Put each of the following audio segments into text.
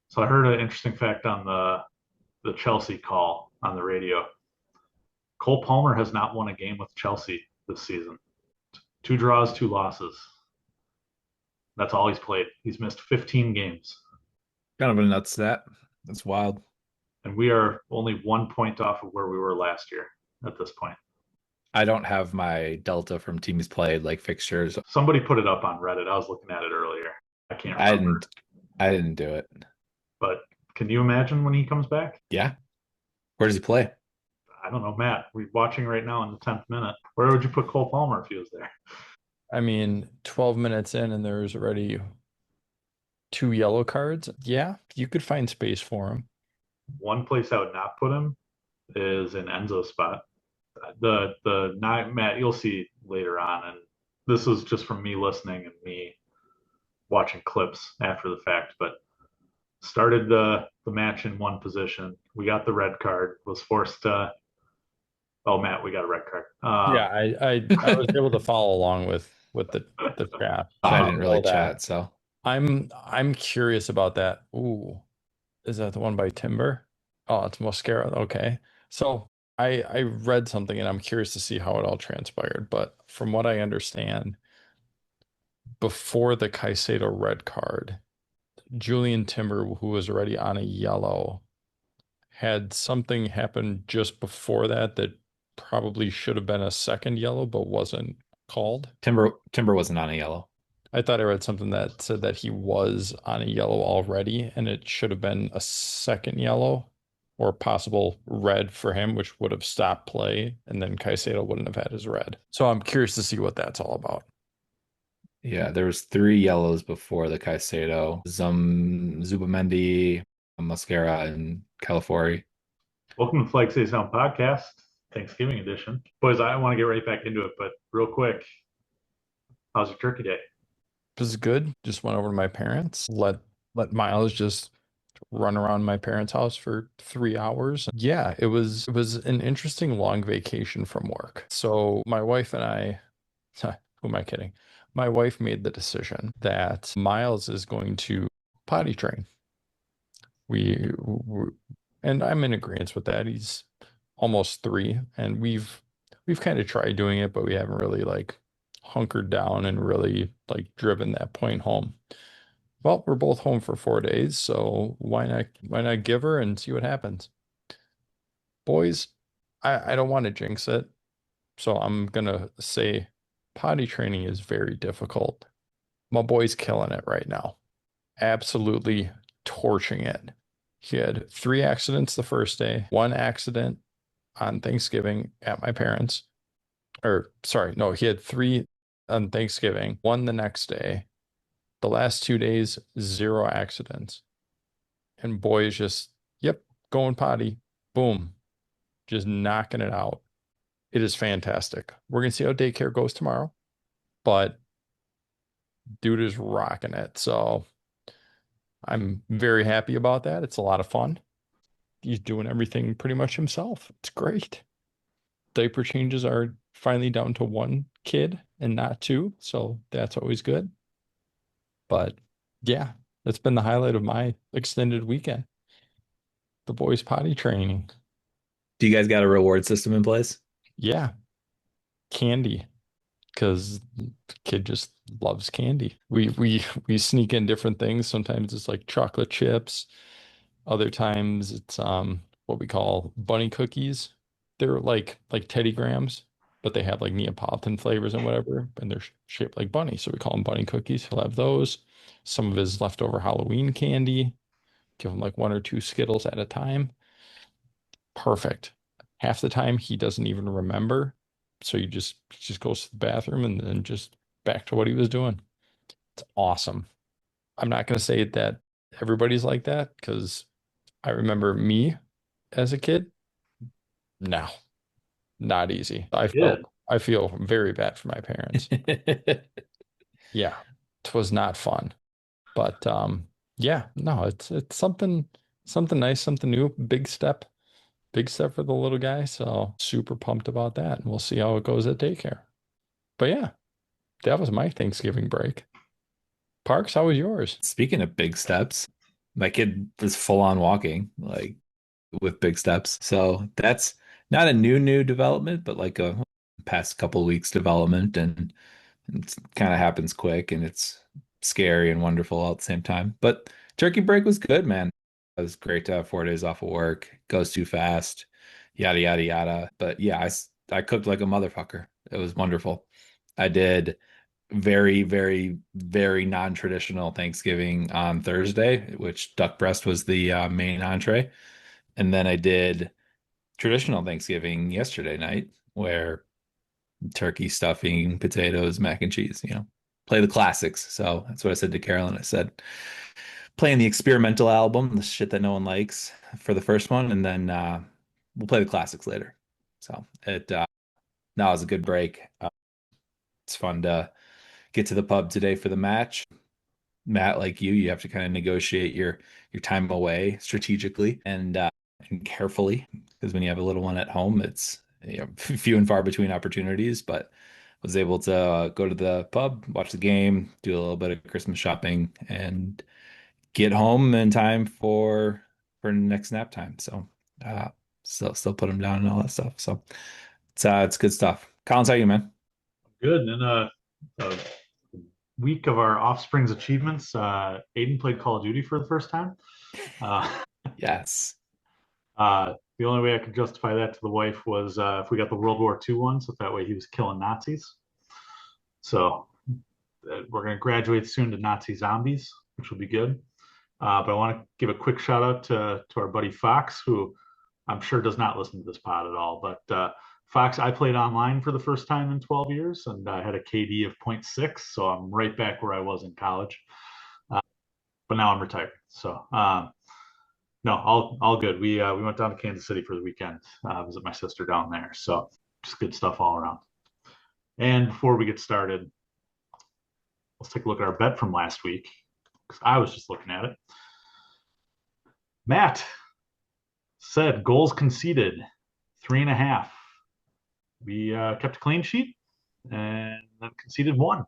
So I heard an interesting fact on the Chelsea call on the radio. Cole Palmer has not won a game with Chelsea this season. Two draws, two losses. That's all he's played. He's missed 15 games, Kind of a nuts stat. That's wild. and we are only 1 point off of where we were last year at this point. I don't have my delta from teams played like fixtures. Somebody put it up on Reddit. I was looking at it earlier. I can't I remember, didn't I didn't do it. but can you imagine when he comes back? Yeah. Where does he play? I don't know, Matt. We're watching right now in the 10th minute. Where would you put Cole Palmer if he was there? I mean, 12 minutes in and there's already two yellow cards. Yeah, you could find space for him. One place I would not put him is in Enzo's spot. The night Matt, you'll see later on, and this is just from me listening and me watching clips after the fact, but started the match in one position. We got the red card, was forced to oh Matt, we got a red card. Yeah, I was able to follow along with the chat. I So didn't really all that. chat, so I'm curious about that. Ooh, is that the one by Timber? Oh, it's Mosquera. Okay. So I read something and I'm curious to see how it all transpired. But from what I understand, before the Caicedo red card, Julian Timber, who was already on a yellow, had something happen just before that that probably should have been a second yellow, but wasn't called. Timber wasn't on a yellow. I thought I read something that said that he was on a yellow already, and it should have been a second yellow or possible red for him, which would have stopped play, and then Caicedo wouldn't have had his red. So I'm curious to see what that's all about. Yeah, there was three yellows before the Caicedo. Zubamendi, Mascara, and Calafiori. Welcome to Flag Say Sound Podcast, Thanksgiving edition. Boys, I want to get right back into it, but real quick, how's your turkey day? This is good. Just went over to my parents, let Miles just run around my parents' house for 3 hours. Yeah, it was an interesting long vacation from work. So my wife and I, who am I kidding? My wife made the decision that Miles is going to potty train. We and I'm in agreement with that. He's almost 3, and we've kind of tried doing it, but we haven't really like hunkered down and really like driven that point home. Well, we're both home for 4 days, so why not give her and see what happens? Boys, I don't want to jinx it, so I'm gonna say potty training is very difficult. My boy's killing it right now. Absolutely torching it. He had 3 accidents the first day, one accident on Thanksgiving at my parents. Or sorry, no, he had 3 on Thanksgiving, one the next day. The last 2 days, 0 accidents. And boy is just, yep, going potty. Boom. Just knocking it out. It is fantastic. We're going to see how daycare goes tomorrow. But dude is rocking it. So I'm very happy about that. It's a lot of fun. He's doing everything pretty much himself. It's great. Diaper changes are finally down to 1 kid and not 2. So that's always good. But yeah, that's been the highlight of my extended weekend. The boys potty training. Do you guys got a reward system in place? Yeah, candy. Because the kid just loves candy. We sneak in different things. Sometimes it's like chocolate chips. Other times it's what we call bunny cookies. They're like Teddy Grahams, but they have like Neapolitan flavors and whatever, and they're shaped like bunny. So we call them bunny cookies. He'll have those. Some of his leftover Halloween candy. Give him like 1 or 2 Skittles at a time. Perfect. Half the time he doesn't even remember. So he just goes to the bathroom and then just back to what he was doing. It's awesome. I'm not going to say that everybody's like that because I remember me as a kid. No, not easy. Yeah. I feel very bad for my parents. Yeah, it was not fun. But yeah, no, it's something nice, something new, big step for the little guy. So super pumped about that. And we'll see how it goes at daycare. But yeah, that was my Thanksgiving break. Parks, how was yours? Speaking of big steps, My kid was full on walking, like with big steps. So that's not a new development, but like a past couple weeks development, and it kind of happens quick, and it's scary and wonderful all at the same time. But turkey break was good, man. It was great to have 4 days off of work. Goes too fast, yada yada yada. But yeah, I cooked like a motherfucker. It was wonderful. I did very non-traditional Thanksgiving on Thursday, which duck breast was the main entree. And then I did traditional Thanksgiving yesterday night, where turkey stuffing, potatoes, mac and cheese, play the classics. So that's what I said to Carolyn. I said, playing the experimental album, the shit that no one likes for the first one, and then we'll play the classics later. So it now was a good break. It's fun to get to the pub today for the match. Matt, like you have to kind of negotiate your time away strategically and carefully, because when you have a little one at home, it's few and far between opportunities. But was able to go to the pub, watch the game, do a little bit of Christmas shopping, and get home in time for next nap time. So still put them down and all that stuff. So it's good stuff. Collins, how are you, man? Good. And a week of our offspring's achievements, Aiden played Call of Duty for the first time. Uh, Yes. the only way I could justify that to the wife was if we got the World War II one, so that way he was killing Nazis. So we're going to graduate soon to Nazi zombies, which will be good. But I want to give a quick shout out to our buddy Fox, who I'm sure does not listen to this pod at all. But Fox, I played online for the first time in 12 years, and I had a KD of 0.6, so I'm right back where I was in college. But now I'm retired, so no, all good. We went down to Kansas City for the weekend, visit my sister down there. So just good stuff all around. And before we get started, let's take a look at our bet from last week, because I was just looking at it. Matt said goals conceded 3.5. We kept a clean sheet and then conceded 1.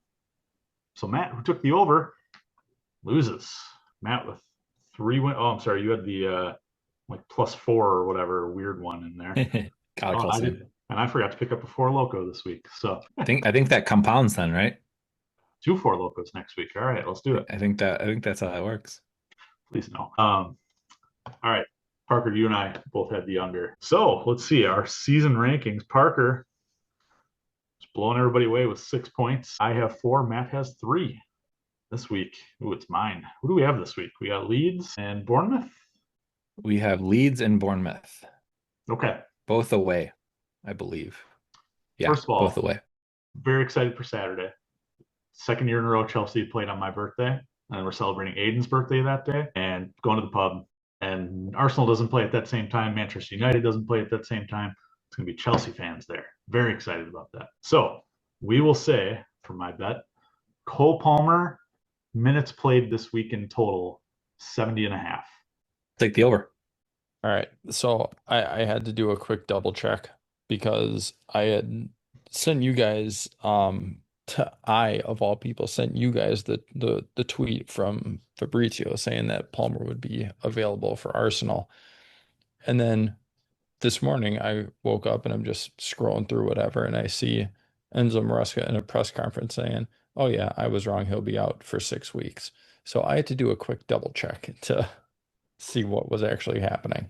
So Matt, who took the over, loses. Matt with 3 win. Oh, I'm sorry, you had the like +4 or whatever weird one in there. Got it Oh, close I in. did, and I forgot to pick up a Four Loco this week. So I think that compounds then, right? 2 Four Locos next week. All right, let's do it. I think that's how that works. Please no. All right, Parker, you and I both had the under. So let's see our season rankings. Parker is blowing everybody away with 6 points. I have 4. Matt has 3 this week. Ooh, it's mine. Who do we have this week? We got Leeds and Bournemouth. We have Leeds and Bournemouth, Okay. both away, I believe. Yeah, First of both all, away. very excited for Saturday. Second year in a row, Chelsea played on my birthday, and we're celebrating Aiden's birthday that day and going to the pub. And Arsenal doesn't play at that same time. Manchester United doesn't play at that same time. It's going to be Chelsea fans there. Very excited about that. So we will say, for my bet, Cole Palmer, minutes played this week in total, 70.5. Take the over. All right. So I had to do a quick double check because I had sent you guys I of all people sent you guys the tweet from Fabrizio saying that Palmer would be available for Arsenal. And then this morning I woke up and I'm just scrolling through whatever and I see Enzo Maresca in a press conference saying, "Oh yeah, I was wrong. He'll be out for 6 weeks." So I had to do a quick double check to see what was actually happening.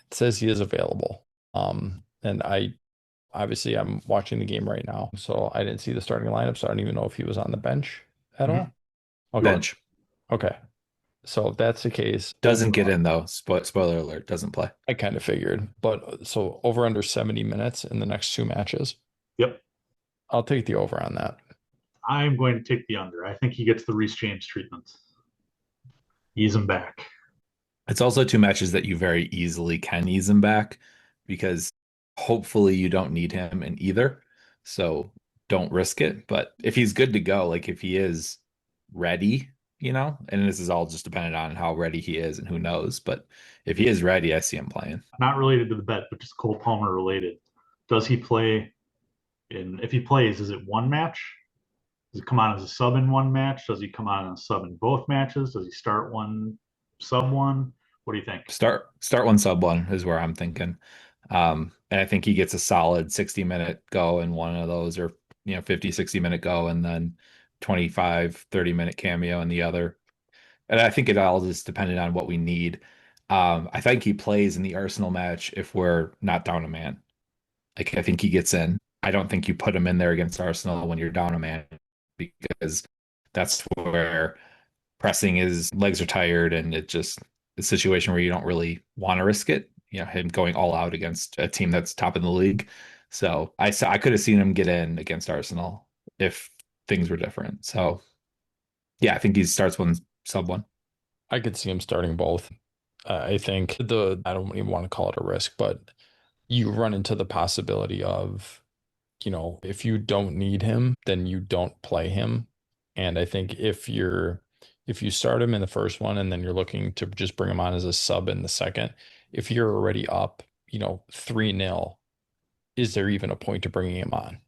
It says he is available. And I obviously I'm watching the game right now, so I didn't see the starting lineup, so I don't even know if he was on the bench at all. Okay. Bench. Okay. So if that's the case, Doesn't get in though. Spoiler alert, doesn't play. I kind of figured. But so over under 70 minutes in the next 2 matches. Yep. I'll take the over on that. I'm going to take the under. I think he gets the Reece James treatment. Ease him back. It's also 2 matches that you very easily can ease him back, because hopefully you don't need him in either. So don't risk it. But if he's good to go, like if he is ready, and this is all just dependent on how ready he is and who knows. But if he is ready, I see him playing. Not related to the bet, but just Cole Palmer related. Does he play if he plays, is it one match? Does he come on as a sub in one match? Does he come on as a sub in both matches? Does he start one sub one? What do you think? Start one, sub one is where I'm thinking. And I think he gets a solid 60-minute go in one of those, or 50, 60-minute go, and then 25, 30-minute cameo in the other. And I think it all is dependent on what we need. I think he plays in the Arsenal match if we're not down a man. Like, I think he gets in. I don't think you put him in there against Arsenal when you're down a man, because that's where pressing his legs are tired, and it just a situation where you don't really want to risk it. Him going all out against a team that's top in the league. So I could have seen him get in against Arsenal if things were different. So yeah, I think he starts one, sub one. I could see him starting both. I think I don't even want to call it a risk, but you run into the possibility of, if you don't need him, then you don't play him. And I think if you start him in the first one and then you're looking to just bring him on as a sub in the second, if you're already up, 3-0, is there even a point to bringing him on?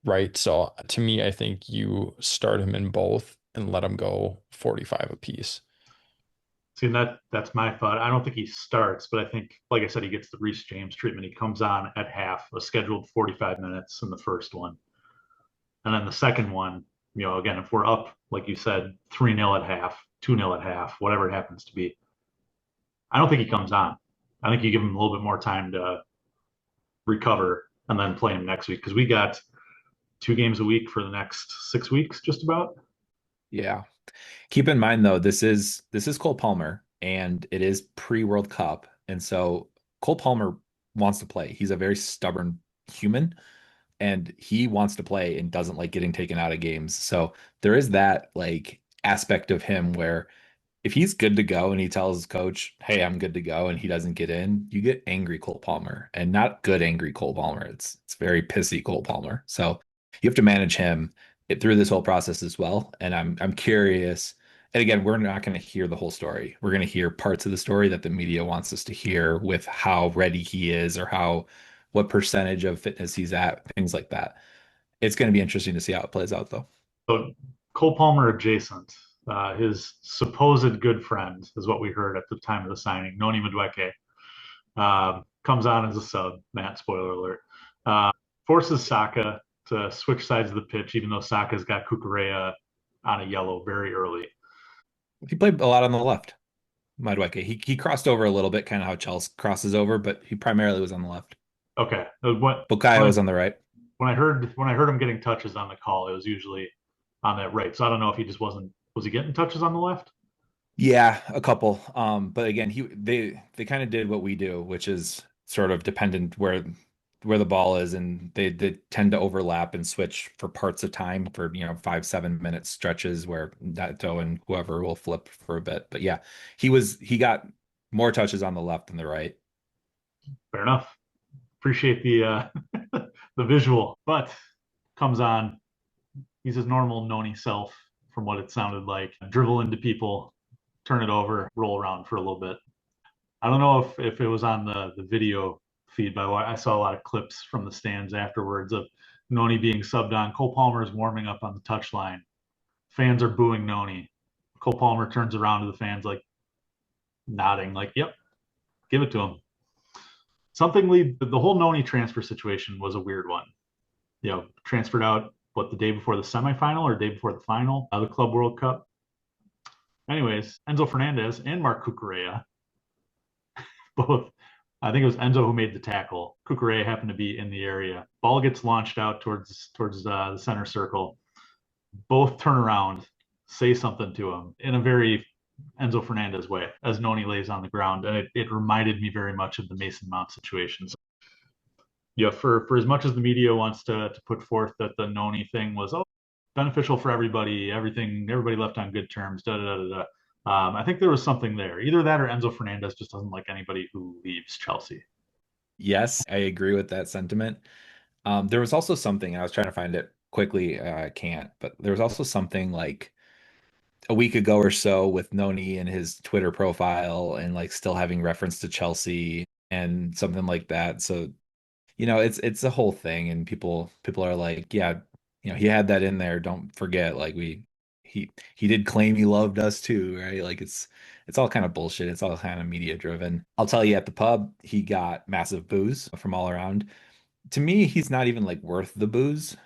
Right. So to me, I think you start him in both and let him go 45 apiece. See, that's my thought. I don't think he starts, but I think, like I said, he gets the Reece James treatment. He comes on at half, a scheduled 45 minutes in the first one. And then the second one, again, if we're up, like you said, 3-0 at half, 2-0 at half, whatever it happens to be, I don't think he comes on. I think you give him a little bit more time to recover and then play him next week, because we got 2 games a week for the next 6 weeks, just about. Yeah. Keep in mind though, this is Cole Palmer, and it is pre-World Cup. And so Cole Palmer wants to play. He's a very stubborn human, and he wants to play and doesn't like getting taken out of games. So there is that like aspect of him where if he's good to go and he tells his coach, "Hey, I'm good to go," and he doesn't get in, you get angry Cole Palmer, and not good angry Cole Palmer. It's very pissy Cole Palmer. So you have to manage him through this whole process as well. And I'm curious. And again, we're not going to hear the whole story. We're going to hear parts of the story that the media wants us to hear, with how ready he is, or what percentage of fitness he's at, things like that. It's going to be interesting to see how it plays out, though. So Cole Palmer adjacent, his supposed good friend is what we heard at the time of the signing, Noni Madueke, comes on as a sub. Matt, spoiler alert. Forces Saka to switch sides of the pitch, even though Saka's got Kukurea on a yellow very early. He played a lot on the left. Madueke. He crossed over a little bit, kind of how Chelsea crosses over, but he primarily was on the left. Okay. Bukayo was on the right. When I heard him getting touches on the call, it was usually on that right. So I don't know if he just wasn't. Was he getting touches on the left? Yeah, a couple. But again, they kind of did what we do, which is sort of dependent where the ball is, and they tend to overlap and switch for parts of time for 5, 7 minute stretches where Neto and whoever will flip for a bit. But yeah, he got more touches on the left than the right. Fair enough. Appreciate the the visual, but comes on. He's his normal Noni self, from what it sounded like. Dribble into people, turn it over, roll around for a little bit. I don't know if it was on the video feed, but I saw a lot of clips from the stands afterwards of Noni being subbed on. Cole Palmer is warming up on the touchline. Fans are booing Noni. Cole Palmer turns around to the fans, like nodding, like, "Yep, give it to him." The whole Noni transfer situation was a weird one. Transferred out the day before the semifinal or day before the final of the Club World Cup. Anyways, Enzo Fernandez and Mark Cucurella, both. I think it was Enzo who made the tackle. Cucurella happened to be in the area. Ball gets launched out towards the center circle. Both turn around, say something to him in a very Enzo Fernandez way as Noni lays on the ground, and it reminded me very much of the Mason Mount situation. So, yeah, for as much as the media wants to put forth that the Noni thing was beneficial for everybody, everybody left on good terms, da da da da. I think there was something there. Either that or Enzo Fernandez just doesn't like anybody who leaves Chelsea. Yes, I agree with that sentiment. There was also something, I was trying to find it quickly, I can't, but there was also something like a week ago or so with Noni and his Twitter profile, and like still having reference to Chelsea and something like that. So, it's a whole thing, and people are like, yeah, he had that in there. Don't forget, like he did claim he loved us too, right? Like It's all kind of bullshit. It's all kind of media driven. I'll tell you, at the pub, he got massive boos from all around. To me, he's not even like worth the booze.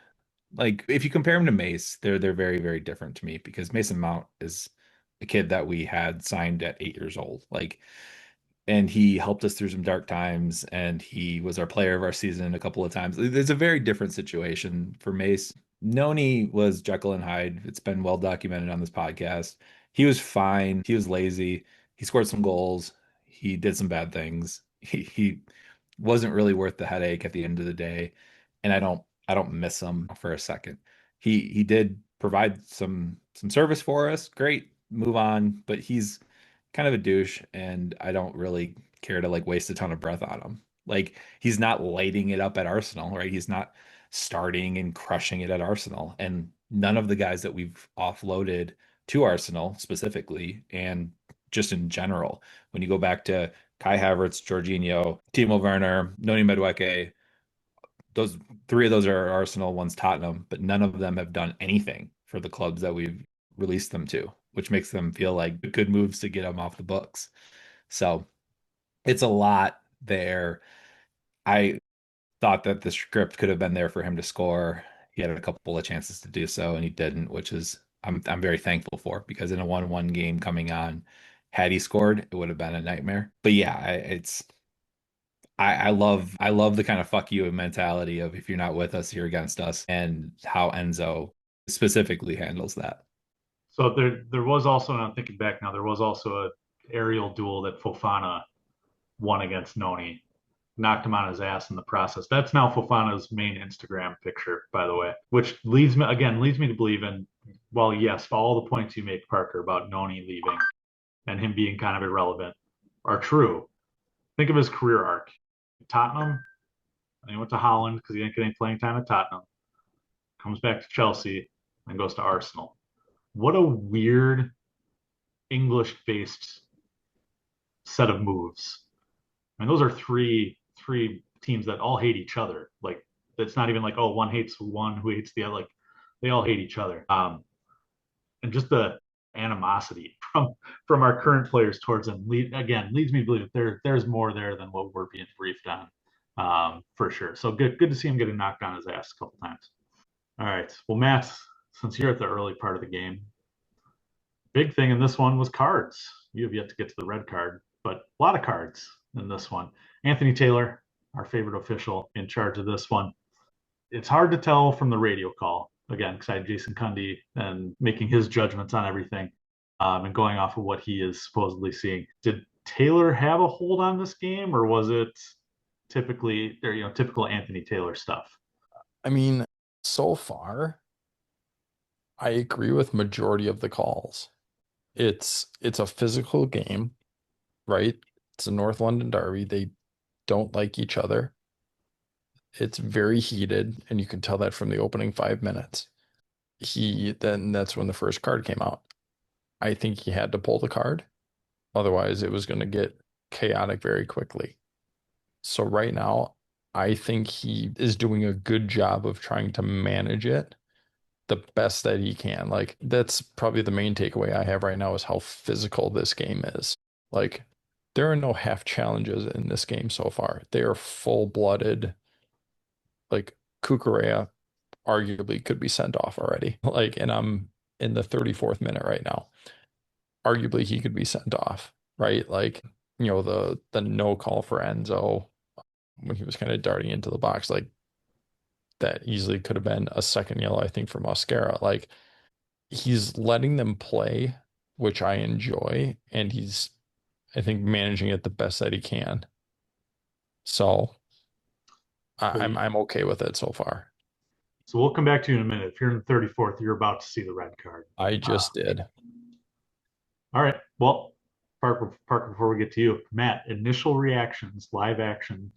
Like if you compare him to Mace, they're very, very different to me because Mason Mount is a kid that we had signed at 8 years old. Like, and he helped us through some dark times, and he was our player of our season a couple of times. There's a very different situation for Mace. Noni was Jekyll and Hyde. It's been well documented on this podcast. He was fine. He was lazy. He scored some goals. He did some bad things. He wasn't really worth the headache at the end of the day. And I don't miss him for a second. He did provide some service for us. Great. Move on. But he's kind of a douche, and I don't really care to like waste a ton of breath on him. Like he's not lighting it up at Arsenal, right? He's not starting and crushing it at Arsenal. And none of the guys that we've offloaded to Arsenal specifically, and just in general, when you go back to Kai Havertz, Jorginho, Timo Werner, Noni Madueke, those three of those are Arsenal, one's Tottenham, but none of them have done anything for the clubs that we've released them to, which makes them feel like good moves to get them off the books. So it's a lot there. I thought that the script could have been there for him to score. He had a couple of chances to do so, and he didn't, which is I'm very thankful for because in a 1-1 game coming on, had he scored, it would have been a nightmare. But yeah, I love the kind of fuck you mentality of if you're not with us, you're against us, and how Enzo specifically handles that. So there was also, and I'm thinking back now, there was also a aerial duel that Fofana won against Noni, knocked him on his ass in the process. That's now Fofana's main Instagram picture, by the way, which leads me to believe in, well, yes, all the points you make, Parker, about Noni leaving and him being kind of irrelevant are true. Think of his career arc. Tottenham, and he went to Holland because he didn't get any playing time at Tottenham. Comes back to Chelsea and goes to Arsenal. What a weird English-based set of moves. I mean, those are three teams that all hate each other. Like it's not even like, oh, one hates one who hates the other. Like they all hate each other. And just the animosity from our current players towards them leads me to believe that there's more there than what we're being briefed on, for sure. So good to see him getting knocked on his ass a couple times. All right, well, Matt, since you're at the early part of the game, big thing in this one was cards. You have yet to get to the red card, but a lot of cards in this one. Anthony Taylor, our favorite official, in charge of this one. It's hard to tell from the radio call again because I had Jason Cundy and making his judgments on everything, and going off of what he is supposedly seeing. Did Taylor have a hold on this game, or was it typical Anthony Taylor stuff? I mean, so far, I agree with majority of the calls. It's a physical game, right? It's a North London derby. They don't like each other. It's very heated, and you can tell that from the opening 5 minutes. That's when the first card came out. I think he had to pull the card. Otherwise, it was going to get chaotic very quickly. So right now, I think he is doing a good job of trying to manage it the best that he can. Like that's probably the main takeaway I have right now is how physical this game is. Like there are no half challenges in this game so far. They are full-blooded. Like Kukurea arguably could be sent off already. Like, and I'm in the 34th minute right now. Arguably he could be sent off, right? Like, the no call for Enzo when he was kind of darting into the box, like that easily could have been a second yellow, I think, for Mascara. Like he's letting them play, which I enjoy, and he's, I think, managing it the best that he can. So So, I'm okay with it so far. so we'll come back to you in a minute. If you're in the 34th, you're about to see the red card. I just did. All right. Well, Parker, before we get to you, Matt, initial reactions, live action.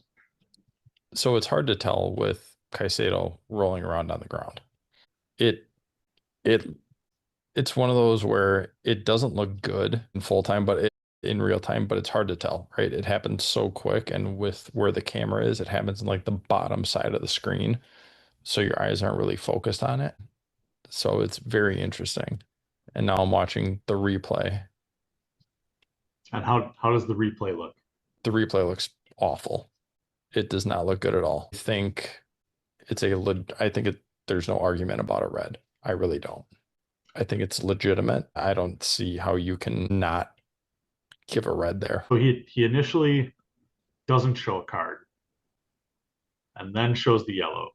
So it's hard to tell with Caicedo rolling around on the ground. It it it's one of those where it doesn't look good in full time, but in real time, but it's hard to tell, right? It happens so quick, and with where the camera is, it happens in like the bottom side of the screen, so your eyes aren't really focused on it. So it's very interesting. And now I'm watching the replay. And how does the replay look? The replay looks awful. It does not look good at all. I think there's no argument about a red. I really don't. I think it's legitimate. I don't see how you can not give a red there. So he initially doesn't show a card and then shows the yellow.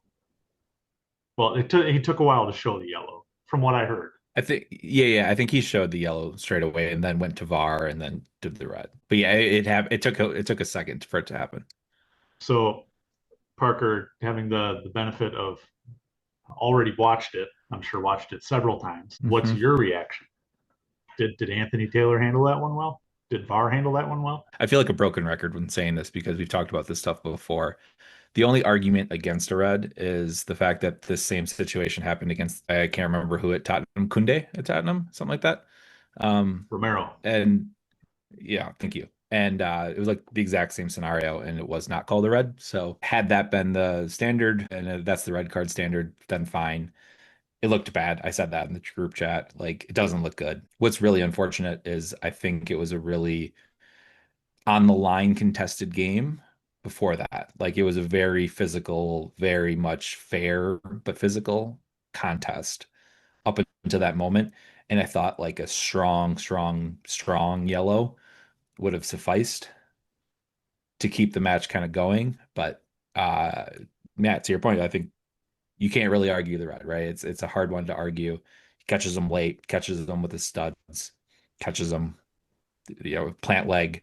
Well, he took a while to show the yellow, from what I heard. I think yeah, I think he showed the yellow straight away and then went to VAR and then did the red. But yeah, it took a second for it to happen. So Parker, having the benefit of already watched it, I'm sure watched it several times. What's your reaction? Did Anthony Taylor handle that one well? Did VAR handle that one well? I feel like a broken record when saying this because we've talked about this stuff before. The only argument against a red is the fact that this same situation happened against, I can't remember who at Tottenham, Kunde at Tottenham, something like that. Romero. And yeah, thank you. And it was like the exact same scenario, and it was not called a red. So had that been the standard, and that's the red card standard, then fine. It looked bad. I said that in the group chat. Like, it doesn't look good. What's really unfortunate is I think it was a really on the line contested game before that. Like, it was a very physical, very much fair but physical contest up until that moment. And I thought like a strong yellow would have sufficed to keep the match kind of going. But uh Matt, to your point, I think you can't really argue the red, right? It's a hard one to argue. He catches them late, catches them with his studs, catches them, plant leg.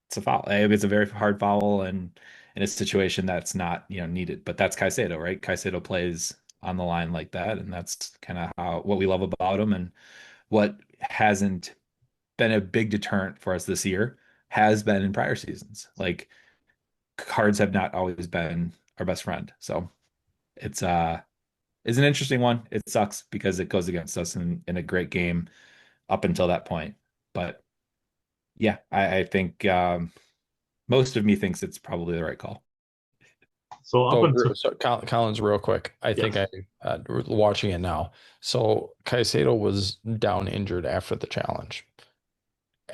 It's a foul. It's a very hard foul, and in a situation that's not, needed. But that's Caicedo, right? Caicedo plays on the line like that, and that's kind of how what we love about him, and what hasn't been a big deterrent for us this year has been in prior seasons. Like, cards have not always been our best friend. So it's an interesting one. It sucks because it goes against us in a great game up until that point. But yeah, I think most of me thinks it's probably the right call. So up until Collins, real quick, I think watching it now. So Caicedo was down injured after the challenge.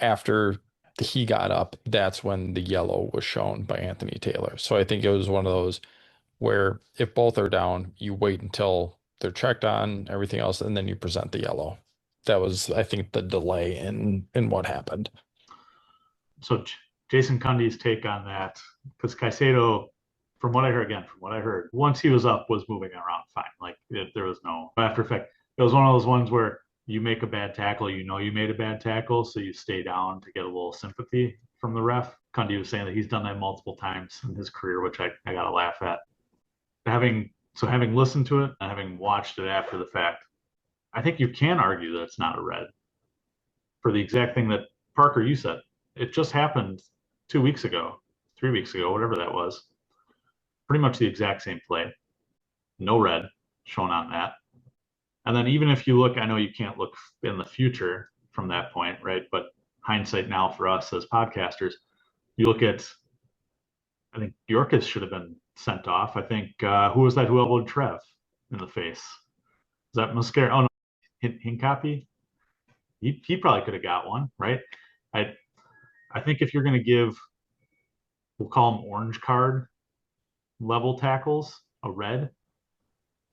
After he got up, that's when the yellow was shown by Anthony Taylor. So I think it was one of those where if both are down, you wait until they're checked on, everything else, and then you present the yellow. That was, I think, the delay in what happened. So Jason Cundy's take on that, because Caicedo, from what I heard, once he was up, was moving around fine. Like, there was no after effect. It was one of those ones where you make a bad tackle, you made a bad tackle, so you stay down to get a little sympathy from the ref. Cundy was saying that he's done that multiple times in his career, which I gotta laugh at. Having listened to it and having watched it after the fact, I think you can argue that it's not a red for the exact thing that Parker, you said. It just happened 2 weeks ago, 3 weeks ago, whatever that was. Pretty much the exact same play. No red shown on that. And then even if you look, I know you can't look in the future from that point, right? But hindsight now for us as podcasters, you look at, I think Yorkis should have been sent off. I think, who was that who elbowed Trev in the face? Is that Muscara? Oh, no, Hincapi? He probably could have got one, right? I think if you're going to give, we'll call them orange card level tackles, a red,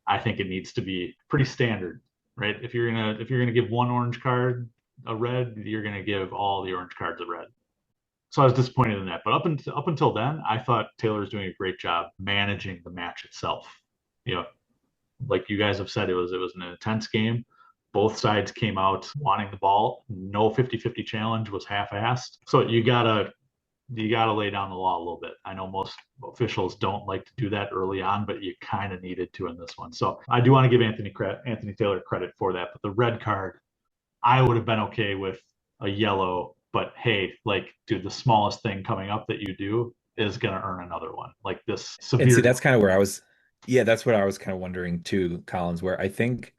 I think it needs to be pretty standard, right? If you're gonna give one orange card a red, you're gonna give all the orange cards a red. So I was disappointed in that. But up until then, I thought Taylor was doing a great job managing the match itself. You know, like you guys have said, it was an intense game. Both sides came out wanting the ball. No 50-50 challenge was half-assed. So you gotta lay down the law a little bit. I know most officials don't like to do that early on, but you kind of needed to in this one. So I do want to give Anthony Taylor credit for that. But the red card, I would have been okay with a yellow. But hey, like, dude, the smallest thing coming up that you do is going to earn another one. Like this severe. And see, that's kind of where I was. Yeah, that's what I was kind of wondering too, Collins, where I think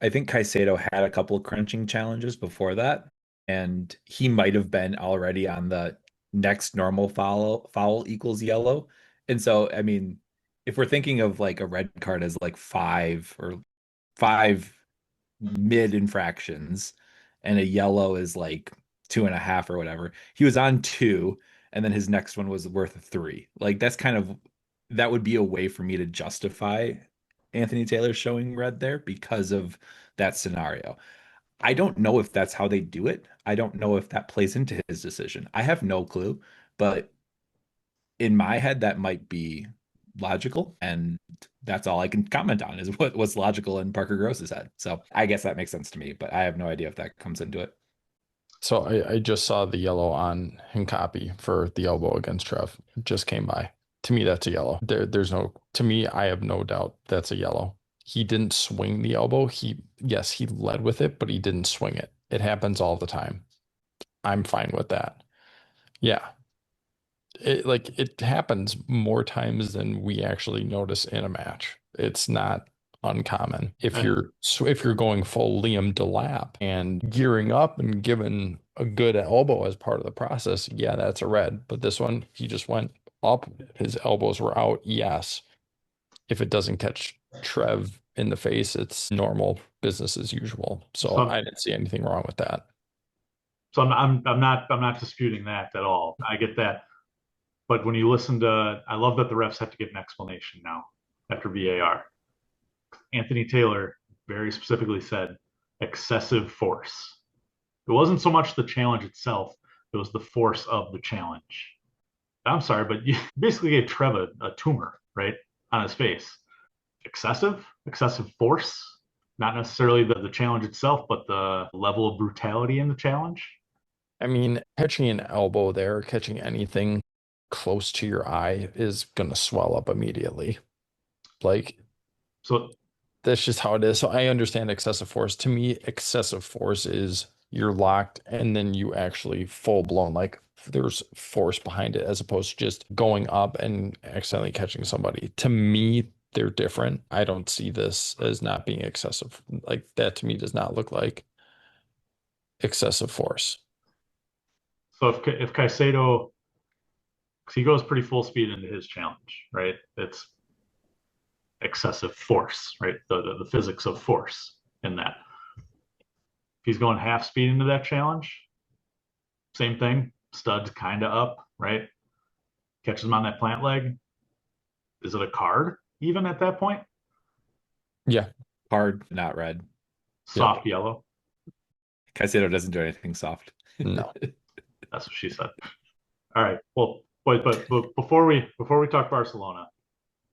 Caicedo had a couple of crunching challenges before that, and he might have been already on the next normal foul equals yellow. And so, I mean, if we're thinking of like a red card as like five mid infractions, and a yellow is like 2.5 or whatever. He was on two, and then his next one was worth a three. Like that's kind of that would be a way for me to justify Anthony Taylor showing red there because of that scenario. I don't know if that's how they do it. I don't know if that plays into his decision. I have no clue, but in my head, that might be logical, and that's all I can comment on is what's logical in Parker Gross's head. So I guess that makes sense to me, but I have no idea if that comes into it. So I just saw the yellow on Hincapi for the elbow against Trev. It just came by. To me, that's a yellow. There's no, to me, I have no doubt that's a yellow. He didn't swing the elbow. Yes, he led with it, but he didn't swing it. It happens all the time. I'm fine with that. Yeah. It happens more times than we actually notice in a match. It's not uncommon. If you're going full Liam Delap and gearing up and giving a good elbow as part of the process, yeah, that's a red. But this one, he just went up. His elbows were out. Yes. If it doesn't catch Trev in the face, it's normal business as usual. So I didn't see anything wrong with that. So I'm not disputing that at all. I get that. But when you listen to, I love that the refs have to give an explanation now after VAR. Anthony Taylor very specifically said excessive force. It wasn't so much the challenge itself, it was the force of the challenge. I'm sorry, but you basically gave Trev a tumor, right, on his face. Excessive force, not necessarily the challenge itself, but the level of brutality in the challenge. I mean, catching an elbow there, catching anything close to your eye is going to swell up immediately. Like, So that's just how it is. So I understand excessive force. To me, excessive force is you're locked and then you actually full blown, like there's force behind it as opposed to just going up and accidentally catching somebody. To me, they're different. I don't see this as not being excessive. Like that to me does not look like excessive force. so if Caicedo, 'cause he goes pretty full speed into his challenge, right? It's excessive force, right? The physics of force in that. If he's going half speed into that challenge, same thing. Stud's kind of up, right? Catches him on that plant leg. Is it a card even at that point? Yeah. Hard, not red. Soft yellow. Caicedo doesn't do anything soft. No. That's what she said. All right. Well, but before we talk Barcelona,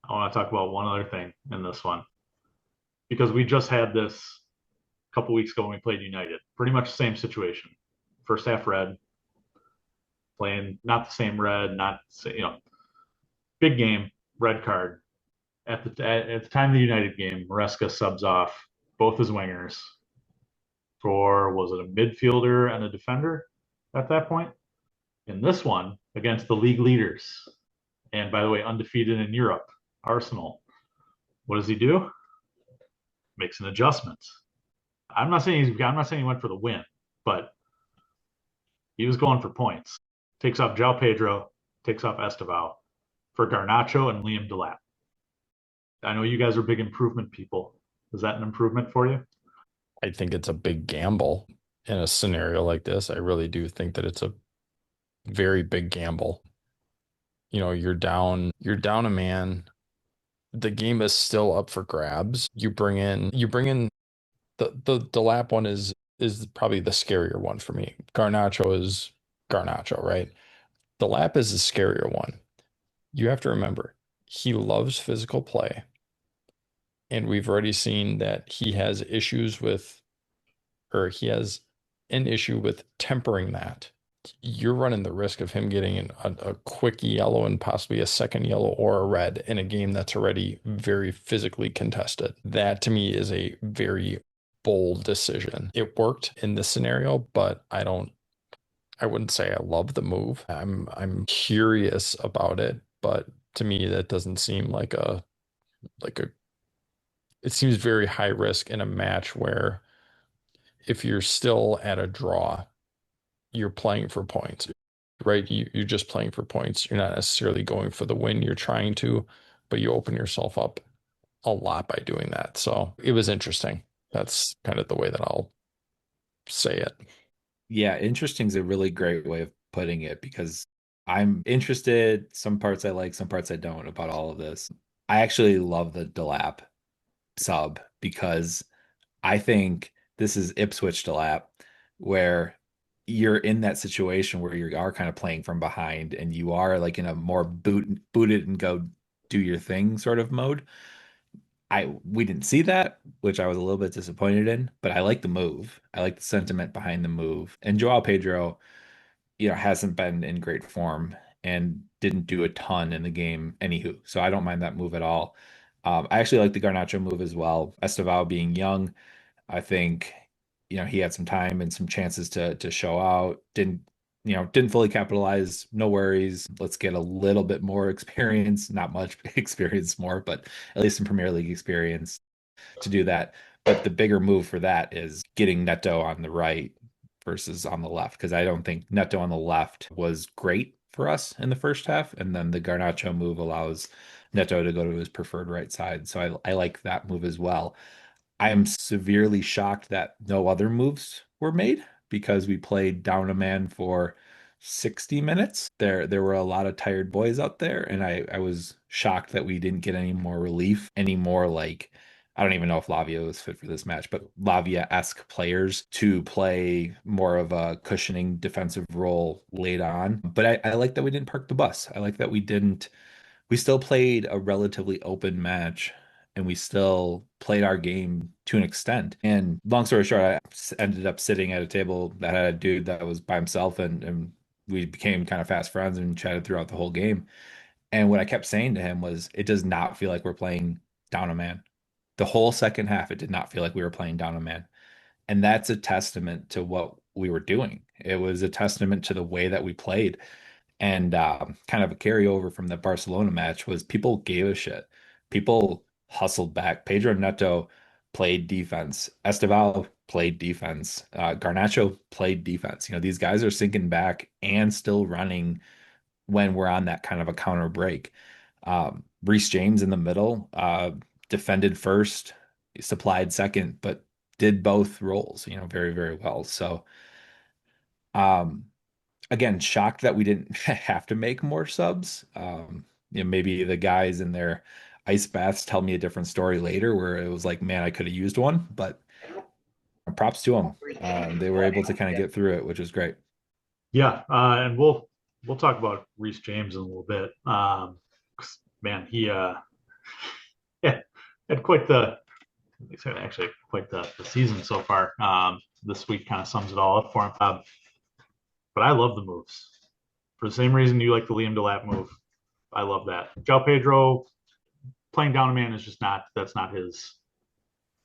I want to talk about one other thing in this one because we just had this a couple weeks ago when we played United. Pretty much the same situation. First half red, playing not the same red, not big game, red card. At the time of the United game, Maresca subs off both his wingers for was it a midfielder and a defender at that point? In this one against the league leaders, and by the way, undefeated in Europe, Arsenal. What does he do? Makes an adjustment. I'm not saying he went for the win, but he was going for points. Takes off João Pedro, takes off Estevao for Garnacho and Liam Delap. I know you guys are big improvement people. Is that an improvement for you? I think it's a big gamble in a scenario like this. I really do think that it's a very big gamble. You're down a man. The game is still up for grabs. You bring in the lap one is probably the scarier one for me. Garnacho is Garnacho, right? The lap is the scarier one. You have to remember, he loves physical play. And we've already seen that he has issues with, or he has an issue with tempering that. You're running the risk of him getting a quick yellow and possibly a second yellow or a red in a game that's already very physically contested. That to me is a very bold decision. It worked in this scenario, but I wouldn't say I love the move. I'm curious about it, but to me that doesn't seem like a it seems very high risk in a match where if you're still at a draw, you're playing for points, right? You're just playing for points. You're not necessarily going for the win. You're trying to, but you open yourself up a lot by doing that. So it was interesting. That's kind of the way that I'll say it. Yeah, interesting is a really great way of putting it because I'm interested. Some parts I like, some parts I don't about all of this. I actually love the Delap sub because I think this is Ipswich Delap, where you're in that situation where you are kind of playing from behind and you are like in a more boot it and go do your thing sort of mode. We didn't see that, which I was a little bit disappointed in, but I like the move. I like the sentiment behind the move. And Joao Pedro, hasn't been in great form and didn't do a ton in the game anywho. So I don't mind that move at all. I actually like the Garnacho move as well. Estevao being young, I think, he had some time and some chances to show out. Didn't fully capitalize. No worries. Let's get a little bit more experience, not much experience more, but at least some Premier League experience to do that. But the bigger move for that is getting Neto on the right versus on the left, because I don't think Neto on the left was great for us in the first half. And then the Garnacho move allows Neto to go to his preferred right side. So I like that move as well. I am severely shocked that no other moves were made because we played down a man for 60 minutes. There were a lot of tired boys out there, and I was shocked that we didn't get any more relief, any more like I don't even know if Lavia was fit for this match, but Lavia-esque players to play more of a cushioning defensive role late on. But I like that we didn't park the bus. I like that we still played a relatively open match and we still played our game to an extent. And long story short, ended up sitting at a table that had a dude that was by himself, and we became kind of fast friends and chatted throughout the whole game. And what I kept saying to him was, it does not feel like we're playing down a man. The whole second half, it did not feel like we were playing down a man. And that's a testament to what we were doing. It was a testament to the way that we played. And kind of a carryover from the Barcelona match was people gave a shit. People hustled back. Pedro Neto played defense. Esteval played defense. Garnacho played defense. These guys are sinking back and still running when we're on that kind of a counter break. Reece James in the middle, defended first, supplied second, but did both roles, very, very well. So, um, again, shocked that we didn't have to make more subs. Maybe the guys in their ice baths tell me a different story later where it was like, man, I could have used one, but props to them. They were able to kind of get through it, which is great. Yeah, and we'll talk about Reece James in a little bit. 'Cause, man, he yeah, had quite the actually quite the season so far. This week kind of sums it all up for him. But I love the moves for the same reason you like the Liam Delap move. I love that. João Pedro playing down a man is just that's not his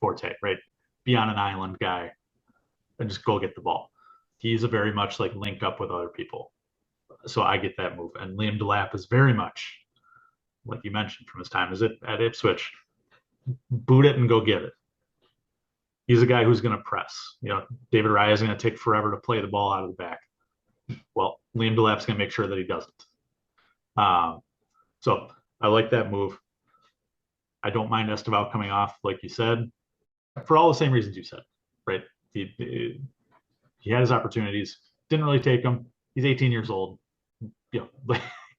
forte, right? Be on an island guy and just go get the ball. He's a very much like link up with other people. So I get that move. And Liam Delap is very much, like you mentioned from his time is it at Ipswich, boot it and go get it. He's a guy who's going to press. David Raya is going to take forever to play the ball out of the back. Well, Liam Delap's going to make sure that he doesn't. So I like that move. I don't mind Esteval coming off, like you said, for all the same reasons you said, right? He had his opportunities, didn't really take them. He's 18 years old.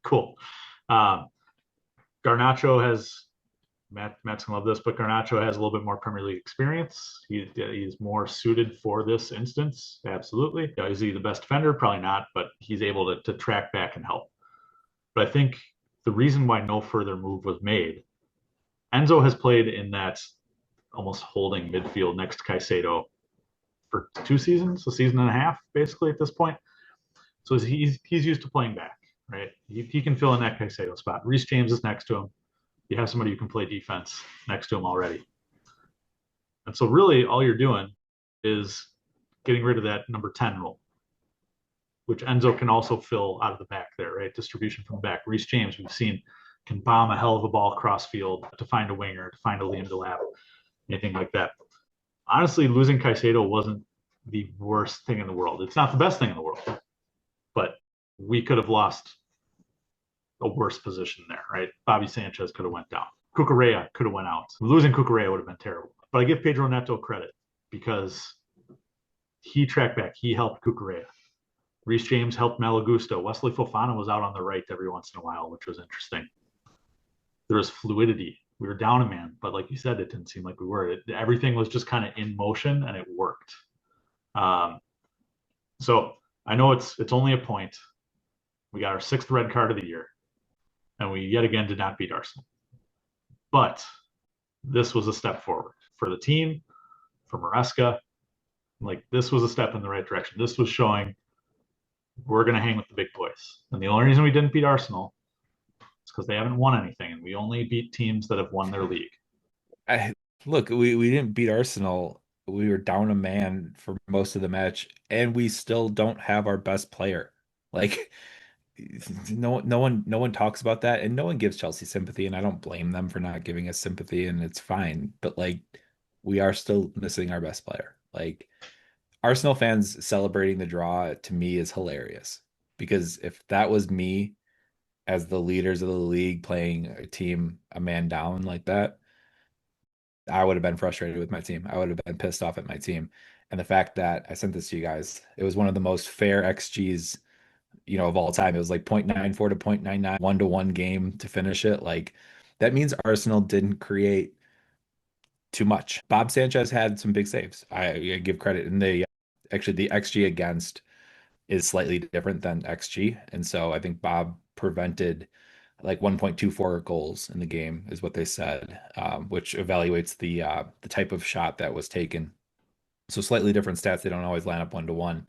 Cool. Garnacho has, Matt's gonna love this, but Garnacho has a little bit more Premier League experience. He's more suited for this instance. Absolutely. Is he the best defender? Probably not, but he's able to track back and help. But I think the reason why no further move was made, Enzo has played in that almost holding midfield next to Caicedo for 2 seasons, a season and a half, basically at this point. So he's used to playing back, right? He can fill in that Caicedo spot. Reece James is next to him. You have somebody who can play defense next to him already. And so really all you're doing is getting rid of that number 10 role, which Enzo can also fill out of the back there, right? Distribution from the back. Reece James, we've seen, can bomb a hell of a ball cross field to find a winger, to find a Liam Delap, anything like that. Honestly, losing Caicedo wasn't the worst thing in the world. It's not the best thing in the world, but we could have lost a worse position there, right? Bobby Sanchez could have went down. Cucurella could have went out. Losing Cucurella would have been terrible. But I give Pedro Neto credit because he tracked back. He helped Cucurella. Reece James helped Malagusto. Wesley Fofana was out on the right every once in a while, which was interesting. There was fluidity. We were down a man, but like you said, it didn't seem like we were. Everything was just kind of in motion, and it worked. So I know it's only a point. We got our 6th red card of the year, and we yet again did not beat Arsenal. But this was a step forward for the team, for Maresca. Like, this was a step in the right direction. This was showing we're going to hang with the big boys. And the only reason we didn't beat Arsenal is because they haven't won anything, and we only beat teams that have won their league. Look, we didn't beat Arsenal. We were down a man for most of the match, and we still don't have our best player. Like, no one talks about that, and no one gives Chelsea sympathy, and I don't blame them for not giving us sympathy, and it's fine. But like, we are still missing our best player. Like, Arsenal fans celebrating the draw to me is hilarious, because if that was me as the leaders of the league playing a team a man down like that, I would have been frustrated with my team. I would have been pissed off at my team. And the fact that I sent this to you guys, it was one of the most fair XGs, of all time. It was like 0.94 to 0.99, 1-to-1 game to finish it. Like, that means Arsenal didn't create too much. Bob Sanchez had some big saves. I give credit. And actually the XG against is slightly different than XG. And so I think Bob prevented like 1.24 goals in the game is what they said, which evaluates the type of shot that was taken. So slightly different stats. They don't always line up 1-to-1.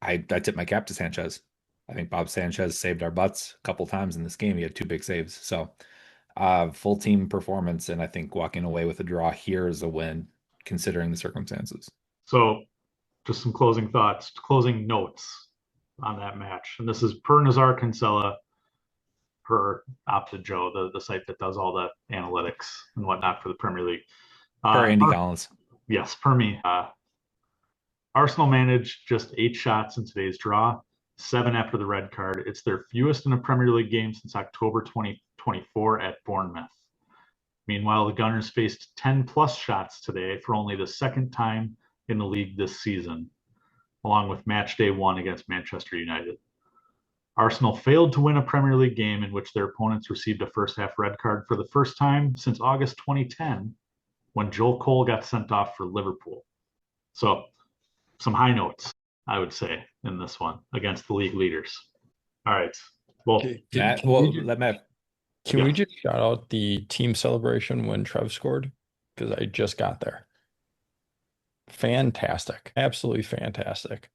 I tip my cap to Sanchez. I think Bob Sanchez saved our butts a couple times in this game. He had 2 big saves. So full team performance, and I think walking away with a draw here is a win considering the circumstances. So just some closing thoughts, closing notes on that match. And this is per Nazar Kinsella, per Opta Joe, the site that does all the analytics and whatnot for the Premier League. Per Andy Collins. Yes, per me. Arsenal managed just 8 shots in today's draw, 7 after the red card. It's their fewest in a Premier League game since October 2024 at Bournemouth. Meanwhile, the Gunners faced 10-plus shots today for only the 2nd time in the league this season, along with match day 1 against Manchester United. Arsenal failed to win a Premier League game in which their opponents received a first-half red card for the first time since August 2010, when Joel Cole got sent off for Liverpool. So, some high notes, I would say, in this one against the league leaders. All right. Well, Can we just shout out the team celebration when Trev scored? Because I just got there. Fantastic. Absolutely fantastic.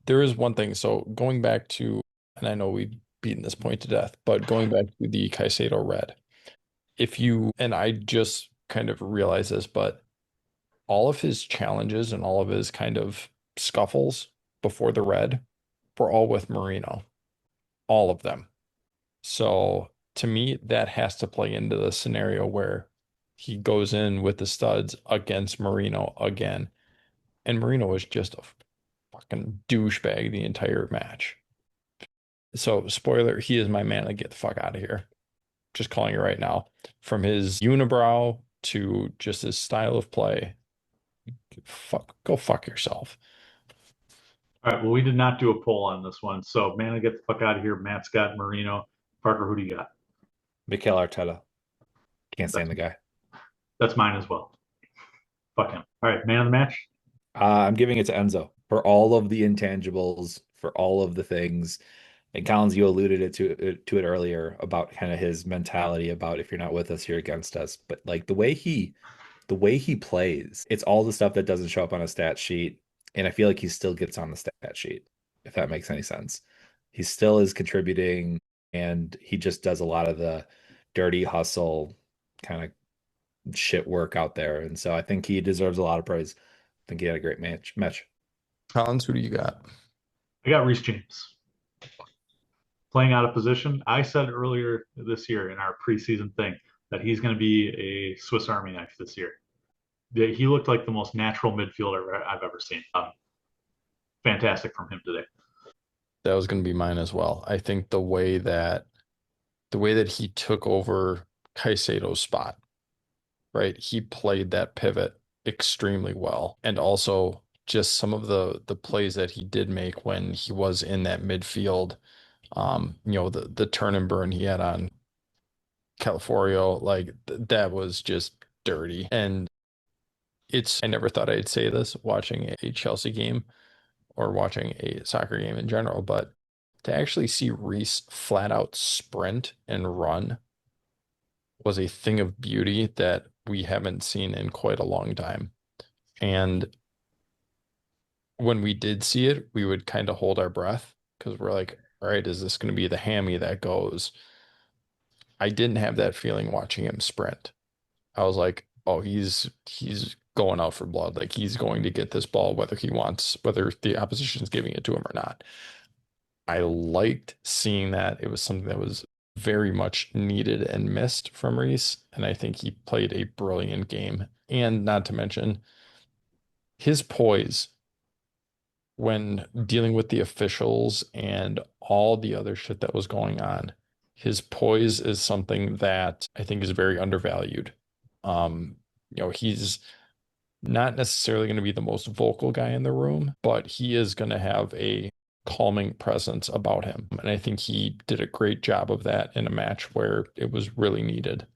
There is one thing. So going back to, and I know we've beaten this point to death, but going back to the Caicedo red, and I just kind of realized this, but all of his challenges and all of his kind of scuffles before the red were all with Marino. All of them. So to me, that has to play into the scenario where he goes in with the studs against Marino again. And Marino was just a fucking douchebag the entire match. So, spoiler, he is my man to get the fuck out of here. Just calling it right now. From his unibrow to just his style of play. Go fuck yourself. All right. Well, we did not do a poll on this one. So, man, get the fuck out of here. Matt Scott, Marino. Parker, who do you got? Mikel Arteta. Can't stand the guy. That's mine as well. Fuck him. All right. Man of the match? I'm giving it to Enzo for all of the intangibles, for all of the things. And Collins, you alluded to it earlier about kind of his mentality about if you're not with us, you're against us. But like the way he plays, it's all the stuff that doesn't show up on a stat sheet. And I feel like he still gets on the stat sheet, if that makes any sense. He still is contributing, and he just does a lot of the dirty hustle kind of shit work out there. And so I think he deserves a lot of praise. I think he had a great match. Collins, who do you got? I got Reece James. Playing out of position. I said earlier this year in our preseason thing that he's going to be a Swiss Army knife this year. He looked like the most natural midfielder I've ever seen. Fantastic from him today. That was going to be mine as well. I think the way that he took over Caicedo's spot, right? He played that pivot extremely well. And also just some of the plays that he did make when he was in that midfield, the turn and burn he had on Calaforio, like that was just dirty. And I never thought I'd say this watching a Chelsea game or watching a soccer game in general, but to actually see Reece flat out sprint and run was a thing of beauty that we haven't seen in quite a long time. And when we did see it, we would kind of hold our breath because we're like, all right, is this going to be the hammy that goes? I didn't have that feeling watching him sprint. I was like, oh, he's going out for blood. Like he's going to get this ball whether the opposition's giving it to him or not. I liked seeing that. It was something that was very much needed and missed from Reece, and I think he played a brilliant game. And not to mention his poise when dealing with the officials and all the other shit that was going on. His poise is something that I think is very undervalued. He's not necessarily going to be the most vocal guy in the room, but he is going to have a calming presence about him. And I think he did a great job of that in a match where it was really needed.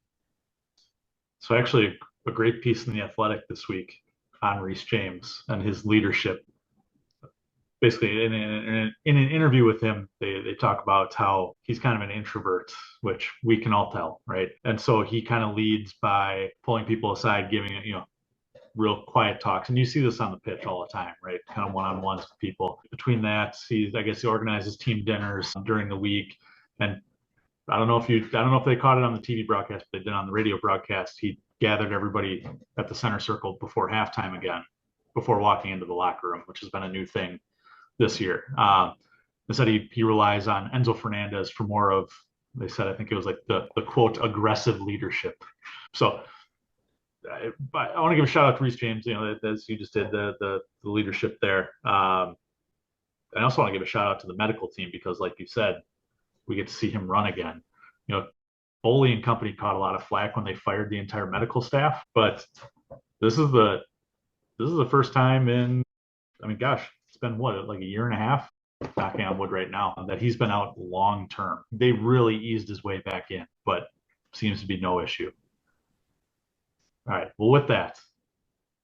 So actually, a great piece in the Athletic this week on Reece James and his leadership. Basically, in an interview with him, they talk about how he's kind of an introvert, which we can all tell, right? And so he kind of leads by pulling people aside, giving real quiet talks. And you see this on the pitch all the time, right? Kind of one-on-ones with people. Between that, I guess he organizes team dinners during the week. And I don't know if they caught it on the TV broadcast, but they did on the radio broadcast. He gathered everybody at the center circle before halftime again, before walking into the locker room, which has been a new thing this year. Instead, he relies on Enzo Fernandez for more of, they said, I think it was like the quote, aggressive leadership. So I want to give a shout out to Reece James, as you just did, the leadership there. I also want to give a shout out to the medical team because, like you said, we get to see him run again. Foley and company caught a lot of flack when they fired the entire medical staff, but this is the first time in, I mean, gosh, it's been what, like a year and a half, knocking on wood right now, that he's been out long term. They really eased his way back in, but seems to be no issue. All right. Well, with that,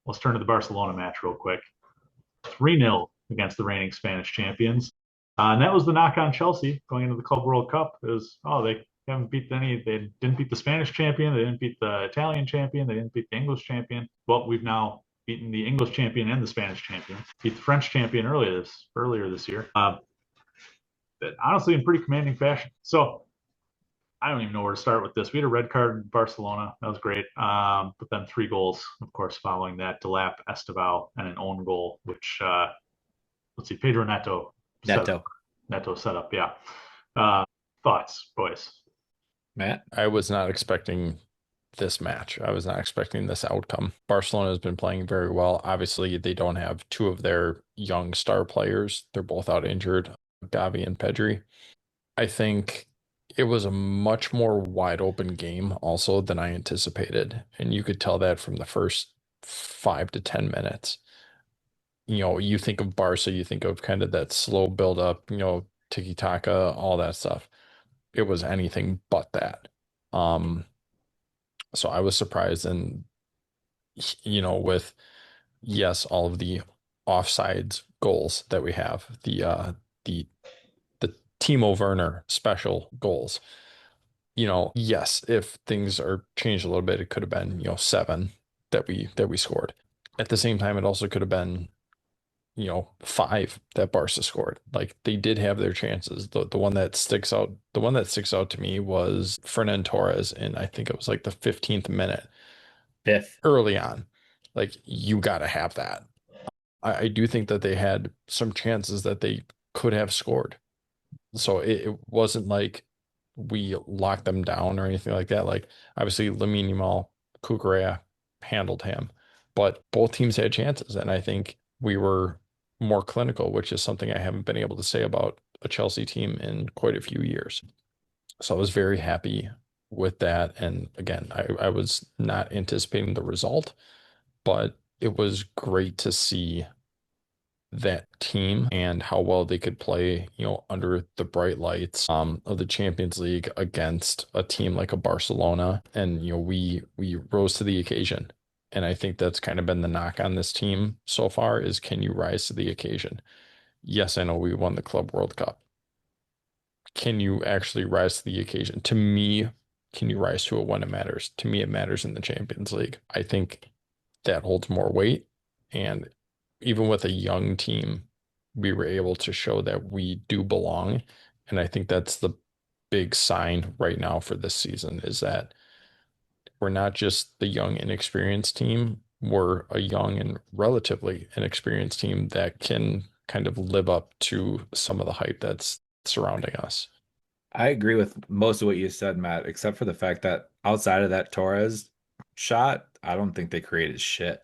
let's turn to the Barcelona match real quick. 3-0 against the reigning Spanish champions. And that was the knock on Chelsea going into the Club World Cup. It was, they didn't beat the Spanish champion, they didn't beat the Italian champion, they didn't beat the English champion. Well, we've now beaten the English champion and the Spanish champion. Beat the French champion earlier this year. Honestly, in pretty commanding fashion. So I don't even know where to start with this. We had a red card in Barcelona. That was great. But then 3 goals, of course, following that. Delap, Esteval, and an own goal, which, let's see, Pedro Neto set up. Yeah. Thoughts, boys? Matt? I was not expecting this match. I was not expecting this outcome. Barcelona has been playing very well. Obviously, they don't have 2 of their young star players. They're both out injured, Gavi and Pedri. I think it was a much more wide open game also than I anticipated. And you could tell that from the first 5 to 10 minutes. You think of Barca, you think of kind of that slow build up, tiki-taka, all that stuff. It was anything but that. So I was surprised, and with yes, all of the offsides goals that we have, the Timo Werner special goals. Yes, if things are changed a little bit, it could have been 7 that we scored. At the same time, it also could have been 5 that Barca scored. Like they did have their chances. The one that sticks out to me was Fernan Torres, and I think it was like the 15th minute. 5th. Early on. Like you gotta have that. I do think that they had some chances that they could have scored. So it wasn't like we locked them down or anything like that. Like obviously Lamine Yamal, Cucurella handled him, but both teams had chances, and I think we were more clinical, which is something I haven't been able to say about a Chelsea team in quite a few years. So I was very happy with that. And again, I was not anticipating the result, but it was great to see that team and how well they could play, under the bright lights of the Champions League against a team like a Barcelona. And we rose to the occasion. And I think that's kind of been the knock on this team so far is can you rise to the occasion? Yes, I know we won the Club World Cup. Can you actually rise to the occasion? To me, can you rise to it when it matters? To me, it matters in the Champions League. I think that holds more weight. And even with a young team, we were able to show that we do belong. And I think that's the big sign right now for this season is that we're not just the young, inexperienced team. We're a young and relatively inexperienced team that can kind of live up to some of the hype that's surrounding us. I agree with most of what you said, Matt, except for the fact that outside of that Torres shot, I don't think they created shit.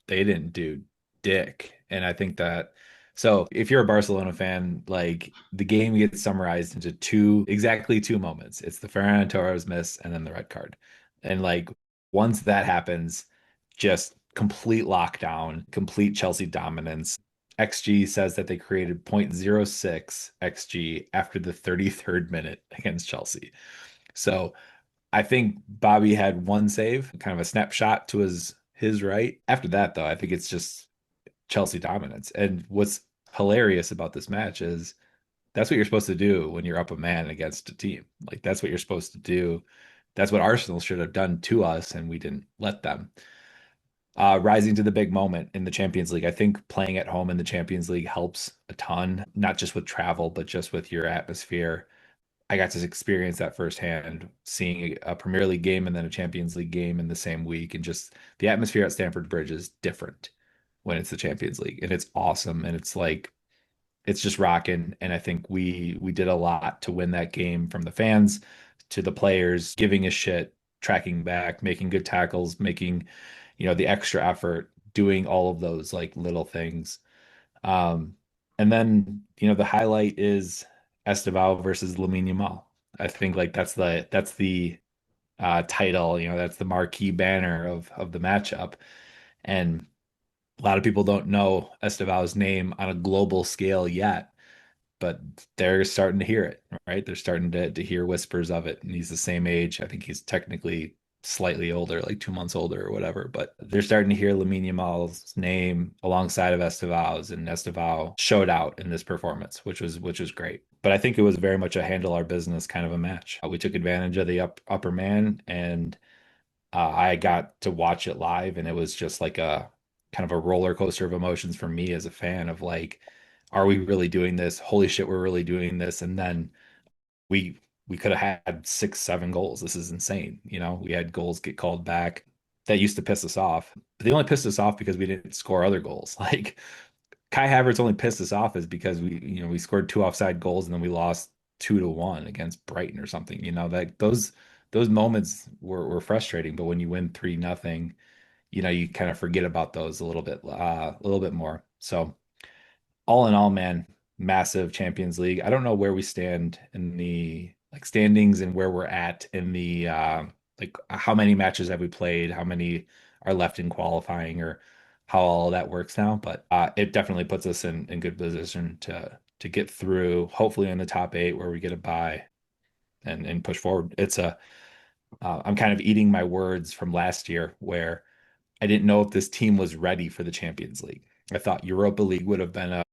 They didn't do dick. And I think that so if you're a Barcelona fan, like the game gets summarized into exactly two moments. It's the Ferran Torres miss and then the red card. And like once that happens, just complete lockdown, complete Chelsea dominance. XG says that they created 0.06 XG after the 33rd minute against Chelsea. So I think Bobby had one save, kind of a snapshot to his right. After that, though, I think it's just Chelsea dominance. And what's hilarious about this match is that's what you're supposed to do when you're up a man against a team. Like that's what you're supposed to do. That's what Arsenal should have done to us, and we didn't let them. Rising to the big moment in the Champions League. I think playing at home in the Champions League helps a ton, not just with travel, but just with your atmosphere. I got to experience that firsthand, seeing a Premier League game and then a Champions League game in the same week, and just the atmosphere at Stamford Bridge is different when it's the Champions League, and it's awesome, and it's like it's just rocking. And I think we did a lot to win that game from the fans to the players, giving a shit, tracking back, making good tackles, making the extra effort, doing all of those like little things. Um, and then, the highlight is Esteval versus Lamine Yamal. I think like that's the title, that's the marquee banner of the matchup. And a lot of people don't know Esteval's name on a global scale yet, but they're starting to hear it, right? They're starting to hear whispers of it. And he's the same age. I think he's technically slightly older, like 2 months older or whatever. But they're starting to hear Lamine Yamal's name alongside of Esteval's, and Esteval showed out in this performance, which was great. But I think it was very much a handle our business kind of a match. We took advantage of the upper man, and I got to watch it live, and it was just like a kind of a roller coaster of emotions for me as a fan of like, are we really doing this? Holy shit, we're really doing this. And then we we could have had 6, 7 goals. This is insane. We had goals get called back that used to piss us off. But they only pissed us off because we didn't score other goals. Like Kai Havertz only pissed us off is because we scored two offside goals and then we lost 2-1 against Brighton or something. That those moments were frustrating. But when you win 3-0, you kind of forget about those a little bit more. So all in all, man, massive Champions League. I don't know where we stand in the like standings and where we're at in the like how many matches have we played, how many are left in qualifying, or how all that works now. But it definitely puts us in good position to get through, hopefully in the top 8 where we get a bye and push forward. I'm kind of eating my words from last year where I didn't know if this team was ready for the Champions League. I thought Europa League would have been a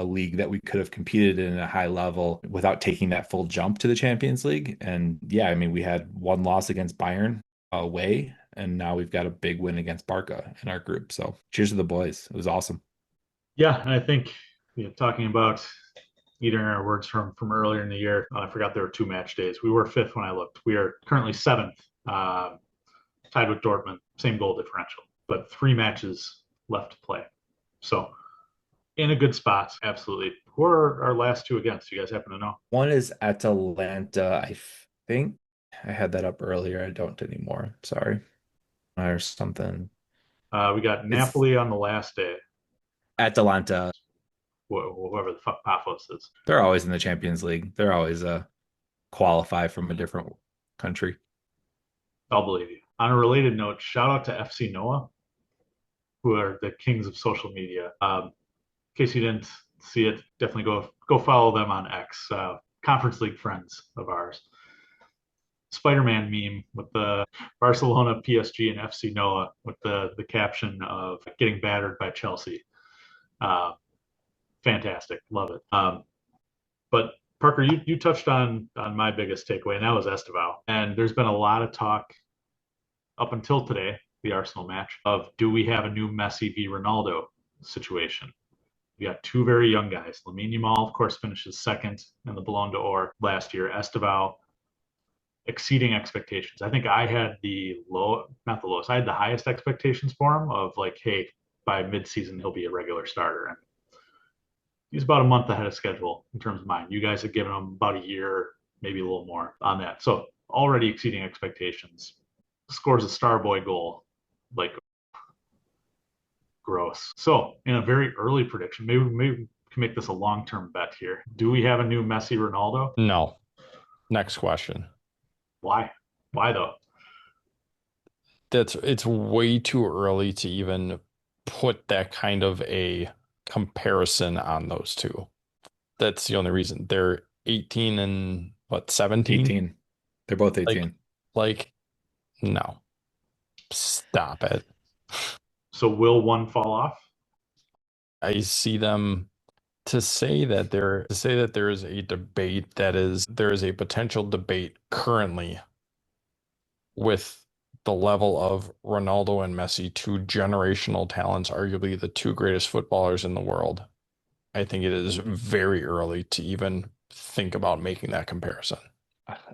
league that we could have competed in at a high level without taking that full jump to the Champions League. And yeah, I mean, we had one loss against Bayern away, and now we've got a big win against Barca in our group. So cheers to the boys. It was awesome. Yeah, and I think talking about eating our words from earlier in the year, I forgot there were 2 match days. We were fifth when I looked. We are currently seventh, tied with Dortmund, same goal differential, but 3 matches left to play. So in a good spot, absolutely. Who are our last 2 against? You guys happen to know? One is Atalanta, I think. I had that up earlier. I don't anymore. Sorry. Or something. We got It's Napoli on the last day, Atalanta. whoever the fuck Paphos is. They're always in the Champions League. They're always qualify from a different country. I'll believe you. On a related note, shout out to FC Noah. who are the kings of social media. In case you didn't see it, definitely go follow them on X. Conference League friends of ours. Spider-Man meme with the Barcelona, PSG, and FC Noah with the caption of getting battered by Chelsea. Uh, Fantastic, love it. But Parker, you touched on my biggest takeaway, and that was Esteval. And there's been a lot of talk up until today, the Arsenal match, of do we have a new Messi v Ronaldo situation? We got two very young guys. Lamine Yamal, of course, finishes second in the Ballon d'Or last year. Esteval exceeding expectations. I think I had not the lowest, I had the highest expectations for him of like, hey, by mid-season he'll be a regular starter. And he's about a month ahead of schedule in terms of mine. You guys have given him about a year, maybe a little more on that. So already exceeding expectations. Scores a Starboy goal, like gross. So in a very early prediction, maybe we can make this a long-term bet here. Do we have a new Messi Ronaldo? No. Next question. Why? Why though? It's way too early to even put that kind of a comparison on those two. That's the only reason. They're 18 and what, 17? 18. They're both 18. Like, no. Stop it. So will one fall off? I see them to say that there is a debate there is a potential debate currently with the level of Ronaldo and Messi, two generational talents, arguably the two greatest footballers in the world. I think it is very early to even think about making that comparison.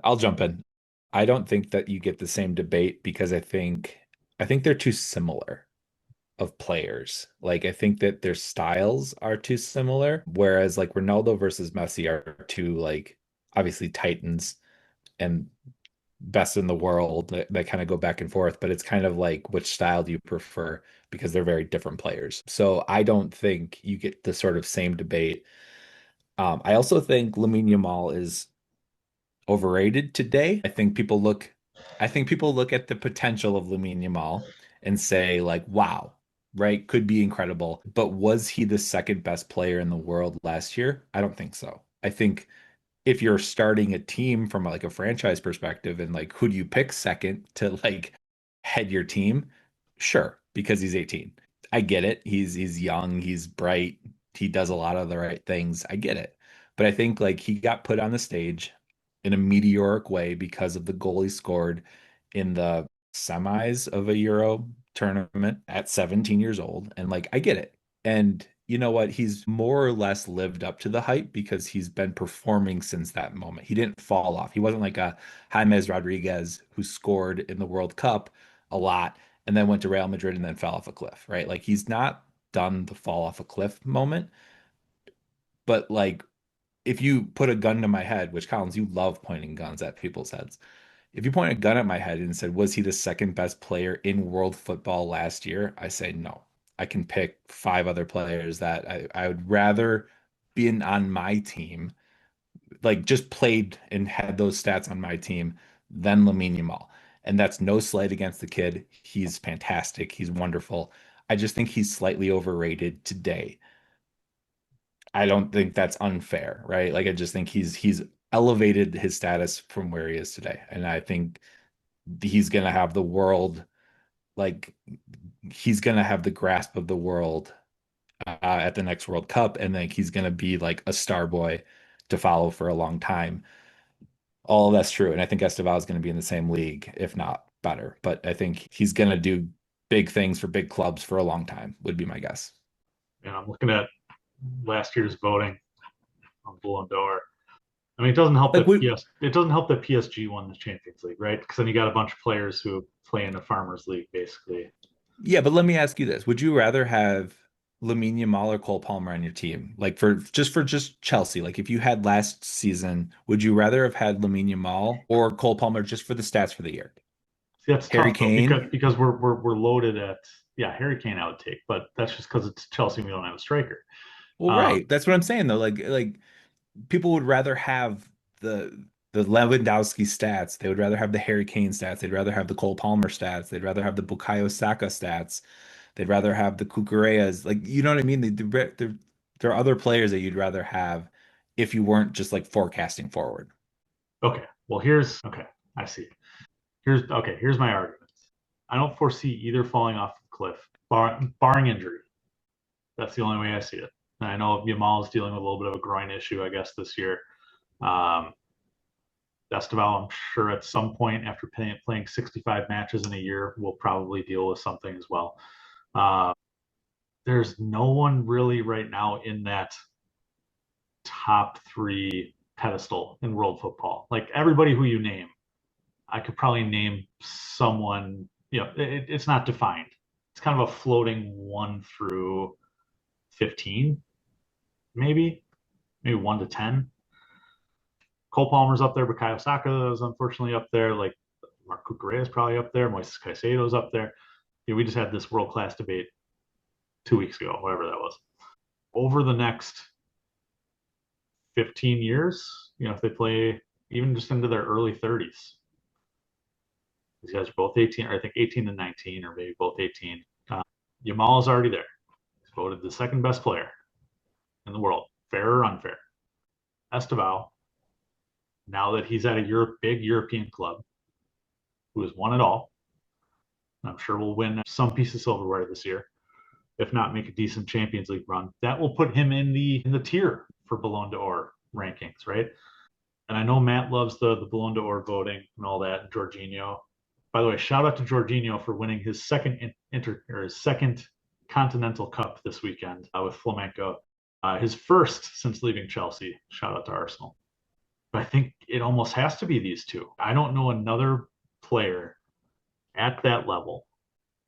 I'll jump in. I don't think that you get the same debate because I think they're too similar of players. Like I think that their styles are too similar, whereas like Ronaldo versus Messi are two like obviously titans and best in the world that kind of go back and forth, but it's kind of like which style do you prefer because they're very different players. So I don't think you get the sort of same debate. I also think Lamine Yamal is overrated today. I think people look at the potential of Lamine Yamal and say like, wow, right? Could be incredible. But was he the second best player in the world last year? I don't think so. I think if you're starting a team from like a franchise perspective and like who do you pick second to like head your team? Sure, because he's 18. I get it. He's young, he's bright, he does a lot of the right things. I get it. But I think like he got put on the stage in a meteoric way because of the goal he scored in the semis of a Euro tournament at 17 years old. And like I get it. And you know what? He's more or less lived up to the hype because he's been performing since that moment. He didn't fall off. He wasn't like a James Rodriguez who scored in the World Cup a lot and then went to Real Madrid and then fell off a cliff, right? Like he's not done the fall off a cliff moment. But like if you put a gun to my head, which Collins, you love pointing guns at people's heads. If you point a gun at my head and said, was he the second best player in world football last year? I say no. I can pick five other players that I would rather be on my team, like just played and had those stats on my team than Lamine Yamal. And that's no slight against the kid. He's fantastic. He's wonderful. I just think he's slightly overrated today. I don't think that's unfair, right? Like I just think he's elevated his status from where he is today. And I think he's gonna have the world like he's gonna have the grasp of the world at the next World Cup, and like he's gonna be like a star boy to follow for a long time. All of that's true, and I think Esteval is gonna be in the same league, if not better. But I think he's gonna do big things for big clubs for a long time, would be my guess. And I'm looking at last year's voting on Ballon d'Or. I mean, it doesn't help Like that we, it doesn't help that PSG won the Champions League, right? Because then you got a bunch of players who play in a farmers league, basically. yeah, but let me ask you this: would you rather have Lamine Yamal or Cole Palmer on your team? Like for just Chelsea, like if you had last season, would you rather have had Lamine Yamal or Cole Palmer just for the stats for the year? See, that's Harry tough though Kane? because we're loaded at Harry Kane I would take, but that's just because it's Chelsea and we don't have a striker. Well, Um, right. That's what I'm saying though. Like people would rather have the Lewandowski stats. They would rather have the Harry Kane stats. They'd rather have the Cole Palmer stats. They'd rather have the Bukayo Saka stats They'd rather have the Cucureas. Like, you know what I mean? There are other players that you'd rather have if you weren't just like forecasting forward. Okay. Well, okay. I see. Here's my argument. I don't foresee either falling off the cliff, barring injury. That's the only way I see it. And I know Yamal is dealing with a little bit of a groin issue, I guess, this year. Um, Esteval, I'm sure at some point after playing 65 matches in a year, will probably deal with something as well. There's no one really right now in that top three pedestal in world football. Like everybody who you name, I could probably name someone. It's not defined. It's kind of a floating 1 through 15, maybe 1 to 10. Cole Palmer's up there, Bukayo Saka is unfortunately up there. Like Mark Cucurella is probably up there. Moises Caicedo's up there. We just had this world class debate 2 weeks ago, whatever that was. Over the next 15 years, if they play even just into their early 30s, these guys are both 18, or I think 18 and 19, or maybe both 18. Yamal is already there. He's voted the second best player in the world, fair or unfair. Esteval, now that he's at a big European club, who has won it all, I'm sure will win some piece of silverware this year. If not, make a decent Champions League run. That will put him in the tier for Ballon d'Or rankings, right? And I know Matt loves the Ballon d'Or voting and all that, and Jorginho. By the way, shout out to Jorginho for winning his second his second Continental Cup this weekend with Flamenco. His first since leaving Chelsea. Shout out to Arsenal. But I think it almost has to be these two. I don't know another player at that level,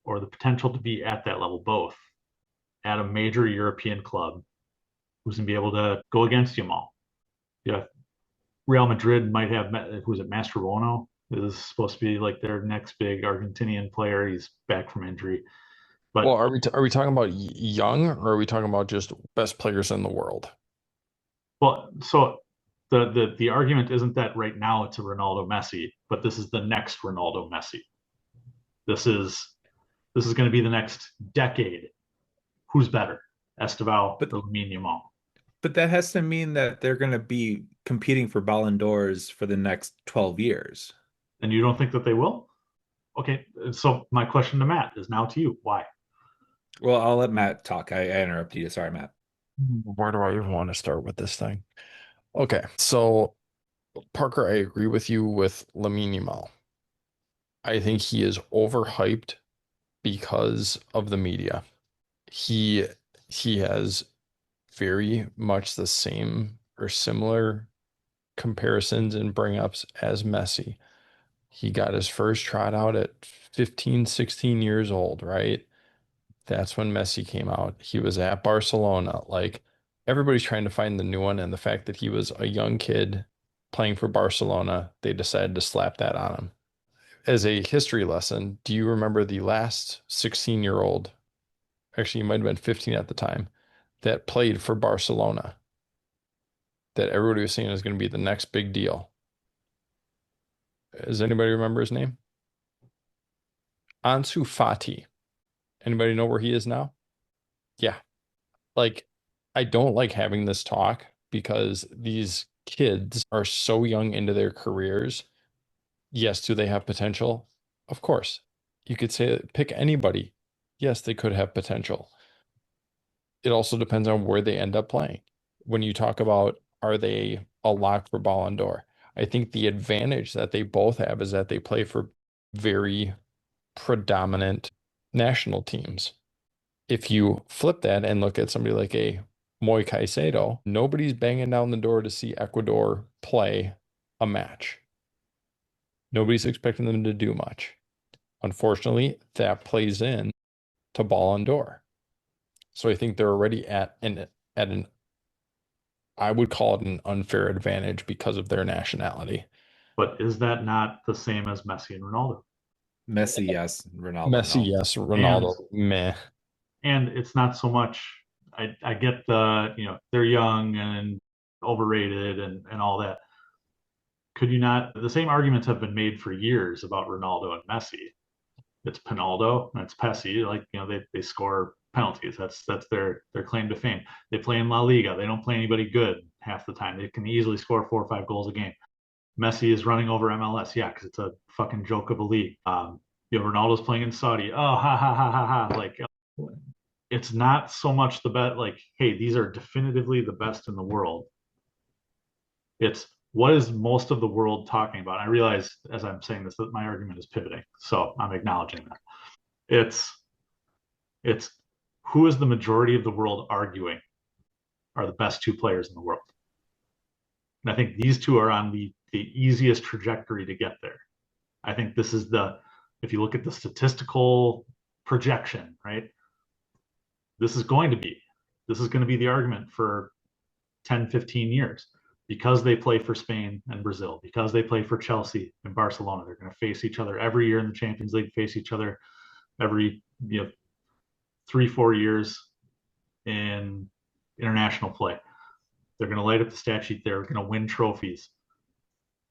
or the potential to be at that level, both at a major European club, who's going to be able to go against Yamal. Yeah, Real Madrid might have, who's it, Mastrobono is supposed to be like their next big Argentinian player. He's back from injury. But Well, are we talking about young, or are we talking about just best players in the world? well, so the argument isn't that right now it's a Ronaldo Messi, but this is the next Ronaldo Messi. This is going to be the next decade. Who's better, Esteval But or Lamine Yamal? but that has to mean that they're going to be competing for Ballon d'Ors for the next 12 years. And you don't think that they will? Okay, so my question to Matt is now to you. Why? Well, I'll let Matt talk. I interrupted you. Sorry, Matt. Where do I even want to start with this thing? Okay, so Parker, I agree with you with Lamine Yamal. I think he is overhyped because of the media. He he has very much the same or similar comparisons and bring ups as Messi. He got his first trot out at 15, 16 years old, right? That's when Messi came out. He was at Barcelona. Like everybody's trying to find the new one, and the fact that he was a young kid playing for Barcelona, they decided to slap that on him. As a history lesson, do you remember the last 16-year-old, actually, you might have been 15 at the time, that played for Barcelona, that everybody was saying is going to be the next big deal? Does anybody remember his name? Ansu Fati. Anybody know where he is now? Yeah. Like, I don't like having this talk because these kids are so young into their careers. Yes, do they have potential? Of course. You could say pick anybody. Yes, they could have potential. It also depends on where they end up playing. When you talk about are they a lock for Ballon d'Or? I think the advantage that they both have is that they play for very predominant national teams. If you flip that and look at somebody like a Moi Caicedo, nobody's banging down the door to see Ecuador play a match. Nobody's expecting them to do much. Unfortunately, that plays in to Ballon d'Or. So I think they're already at an I would call it an unfair advantage because of their nationality. But is that not the same as Messi and Ronaldo? Messi, yes. Ronaldo, Messi, no. yes. And Ronaldo, meh. and it's not so much. I get they're young and overrated and all that. Could you not? The same arguments have been made for years about Ronaldo and Messi. it's Pinaldo and it's Pessi. Like, they score penalties. That's their claim to fame. They play in La Liga. They don't play anybody good half the time. They can easily score 4 or 5 goals a game. Messi is running over MLS, yeah, because it's a fucking joke of a league. Ronaldo's playing in Saudi. Oh, ha ha ha ha ha! Like, it's not so much the bet. Like, hey, these are definitively the best in the world. It's what is most of the world talking about. I realize as I'm saying this that my argument is pivoting, so I'm acknowledging that. It's who is the majority of the world arguing are the best 2 players in the world. And I think these two are on the easiest trajectory to get there. I think this is if you look at the statistical projection, right? This is going to be the argument for 10, 15 years because they play for Spain and Brazil, because they play for Chelsea and Barcelona. They're going to face each other every year in the Champions League, face each other every 3, 4 years in international play. They're going to light up the stat sheet. They're going to win trophies.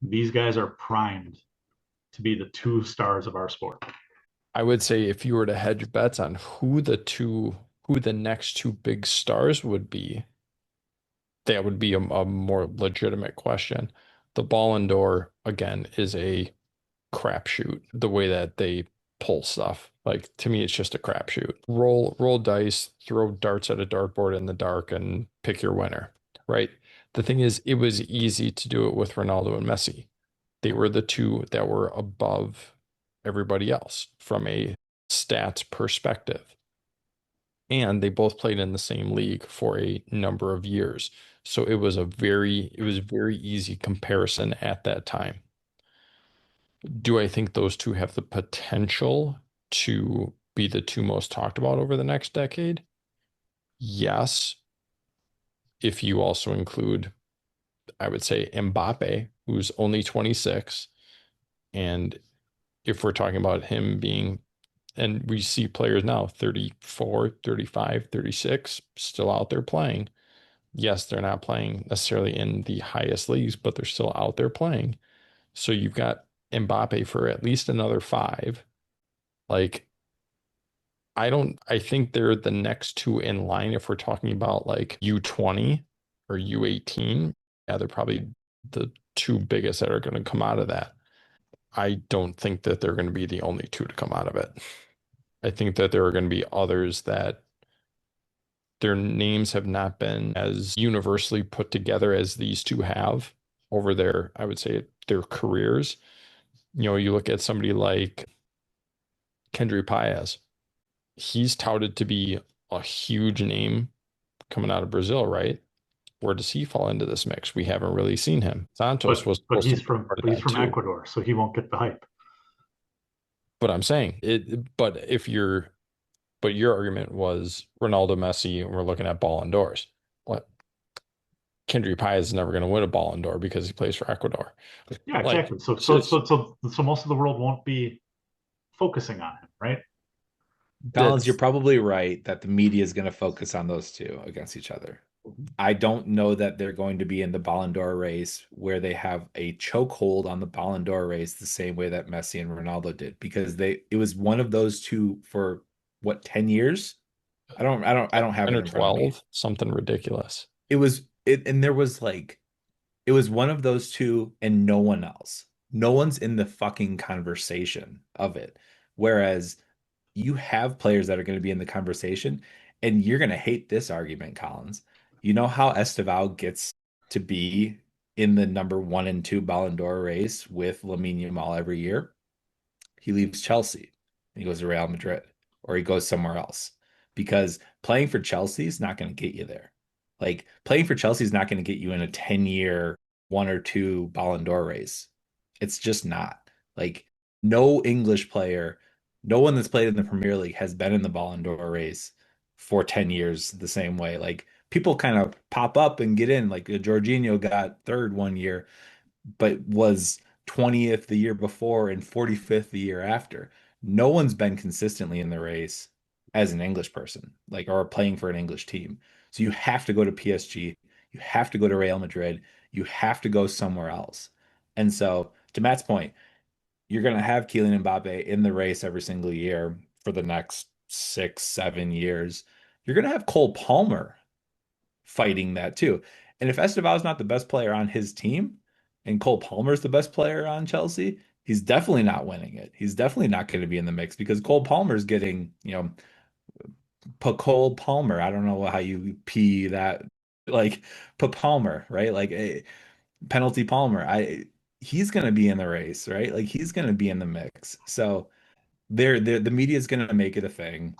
These guys are primed to be the 2 stars of our sport. I would say if you were to hedge bets on who the next 2 big stars would be, that would be a more legitimate question. The Ballon d'Or, again, is a crapshoot. The way that they pull stuff, like to me, it's just a crapshoot. Roll dice, throw darts at a dartboard in the dark, and pick your winner. Right. The thing is, it was easy to do it with Ronaldo and Messi. They were the 2 that were above everybody else from a stats perspective. And they both played in the same league for a number of years. So it was very easy comparison at that time. Do I think those 2 have the potential to be the 2 most talked about over the next decade? Yes. If you also include, I would say, Mbappe, who's only 26. And if we're talking about him being, and we see players now 34, 35, 36 still out there playing. Yes, they're not playing necessarily in the highest leagues, but they're still out there playing. So you've got Mbappe for at least another 5. Like, I think they're the next 2 in line if we're talking about like U20 or U18. Yeah, they're probably the 2 biggest that are going to come out of that. I don't think that they're going to be the only 2 to come out of it. I think that there are going to be others that their names have not been as universally put together as these 2 have over their, I would say, their careers. You look at somebody like Kendry Paez. He's touted to be a huge name coming out of Brazil, right? Where does he fall into this mix? We haven't really seen him. Santos was but supposed to he's be from part of but he's that from too. Ecuador, so he won't get the hype. But I'm saying it. But your argument was Ronaldo, Messi, and we're looking at Ballon d'Ors. What? Kendry Paez is never going to win a Ballon d'Or because he plays for Ecuador. Yeah, Like, exactly. So it's so just so so most of the world won't be focusing on him, right? Collins, you're that's probably right that the media is going to focus on those 2 against each other. I don't know that they're going to be in the Ballon d'Or race where they have a chokehold on the Ballon d'Or race the same way that Messi and Ronaldo did because it was one of those 2 for what, 10 years? I don't have 10 it or in front of me. 12, something ridiculous. And there was like it was one of those 2 and no one else. No one's in the fucking conversation of it. Whereas you have players that are going to be in the conversation, and you're going to hate this argument, Collins. You know how Estevao gets to be in the number 1 and 2 Ballon d'Or race with Lamine Yamal every year? He leaves Chelsea and he goes to Real Madrid or he goes somewhere else because playing for Chelsea is not going to get you there. Like playing for Chelsea is not going to get you in a 10-year 1 or 2 Ballon d'Or race. It's just not. Like no English player, no one that's played in the Premier League has been in the Ballon d'Or race for 10 years the same way. Like people kind of pop up and get in. Like Jorginho got third one year, but was 20th the year before and 45th the year after. No one's been consistently in the race as an English person, like or playing for an English team. So you have to go to PSG, you have to go to Real Madrid, you have to go somewhere else. And so, to Matt's point, you're going to have Kylian Mbappe in the race every single year for the next 6, 7 years. You're going to have Cole Palmer fighting that too. And if Esteval's not the best player on his team and Cole Palmer's the best player on Chelsea, he's definitely not winning it. He's definitely not going to be in the mix because Cole Palmer's getting, Cole Palmer. I don't know how you P that, like Palmer, right? Like a penalty Palmer. He's going to be in the race, right? Like he's going to be in the mix. So the media is going to make it a thing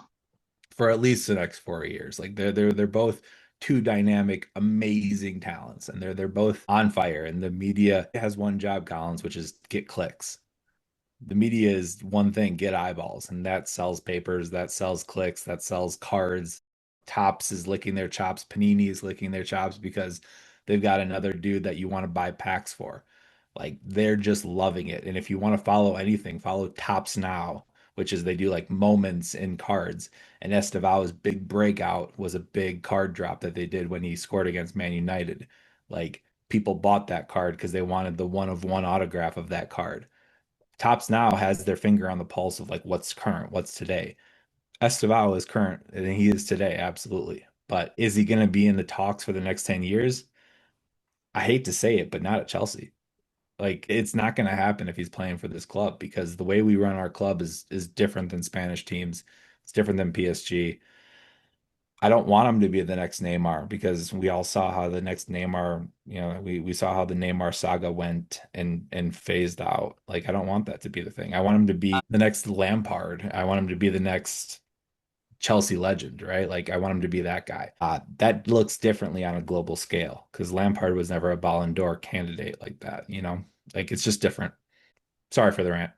for at least the next 4 years. Like they're both two dynamic, amazing talents, and they're both on fire. And the media has one job, Collins, which is get clicks. The media is one thing, get eyeballs, and that sells papers, that sells clicks, that sells cards. Tops is licking their chops, Panini is licking their chops because they've got another dude that you want to buy packs for. Like they're just loving it. And if you want to follow anything, follow Tops Now, which is they do like moments in cards. And Estevao's big breakout was a big card drop that they did when he scored against Man United. Like people bought that card because they wanted the one of one autograph of that card. Tops Now has their finger on the pulse of like what's current, what's today. Estevao is current, and he is today, absolutely. But is he going to be in the talks for the next 10 years? I hate to say it, but not at Chelsea. Like it's not going to happen if he's playing for this club because the way we run our club is different than Spanish teams. It's different than PSG. I don't want him to be the next Neymar because we all saw how the next Neymar, we saw how the Neymar saga went and phased out. Like I don't want that to be the thing. I want him to be the next Lampard. I want him to be the next Chelsea legend, right? Like I want him to be that guy. That looks differently on a global scale because Lampard was never a Ballon d'Or candidate like that, Like it's just different. Sorry for the rant.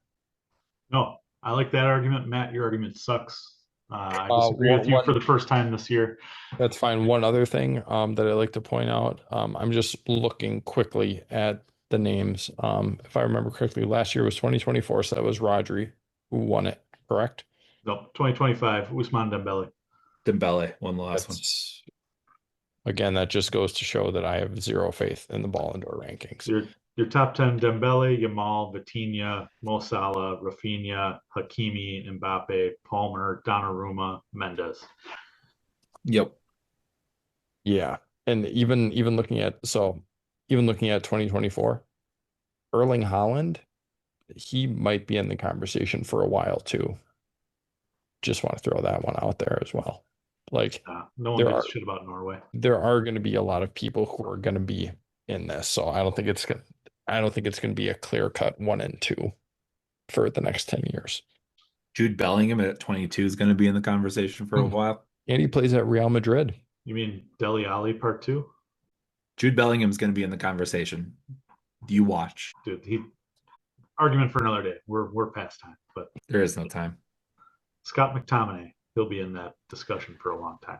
No, I like that argument. Matt, your argument sucks. I disagree with you for the first time this year. That's fine. One other thing that I'd like to point out, I'm just looking quickly at the names. If I remember correctly, last year was 2024, so that was Rodri who won it, correct? No, 2025, Ousmane Dembele. Dembele won the last one. Again, that just goes to show that I have zero faith in the Ballon d'Or rankings. Your top 10, Dembele, Yamal, Vitinha, Mo Salah, Rafinha, Hakimi, Mbappe, Palmer, Donnarumma, Mendes. Yep. Yeah. And even looking at 2024, Erling Haaland, he might be in the conversation for a while too. Just want to throw that one out there as well. Like no one gives a shit about Norway. There are going to be a lot of people who are going to be in this, so I don't think it's going to be a clear cut 1 and 2 for the next 10 years. Jude Bellingham at 22 is going to be in the conversation for a while. And he plays at Real Madrid. You mean Dele Alli Part 2? Jude Bellingham is going to be in the conversation. You watch. Dude, argument for another day. We're past time, but there is no time. Scott McTominay, he'll be in that discussion for a long time.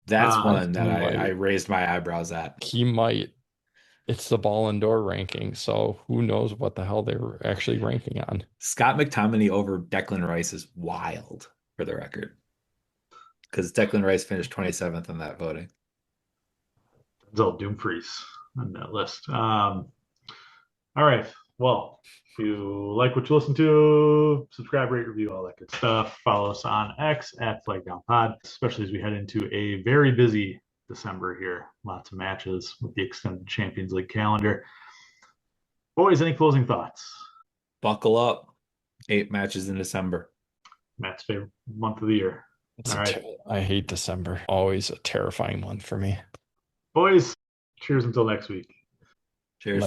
That's one that I raised my eyebrows at. He might. It's the Ballon d'Or ranking, so who knows what the hell they were actually ranking on. Scott McTominay over Declan Rice is wild, for the record. Because Declan Rice finished 27th in that voting. Denzel Dumfries on that list. All right. Well, if you like what you listen to, subscribe, rate, review, all that good stuff. Follow us on X at FlagDownPod, especially as we head into a very busy December here. Lots of matches with the extended Champions League calendar. Boys, any closing thoughts? Buckle up. 8 matches in December. Matt's favorite month of the year. All right. I hate December. Always a terrifying month for me. Boys, cheers until next week. Cheers.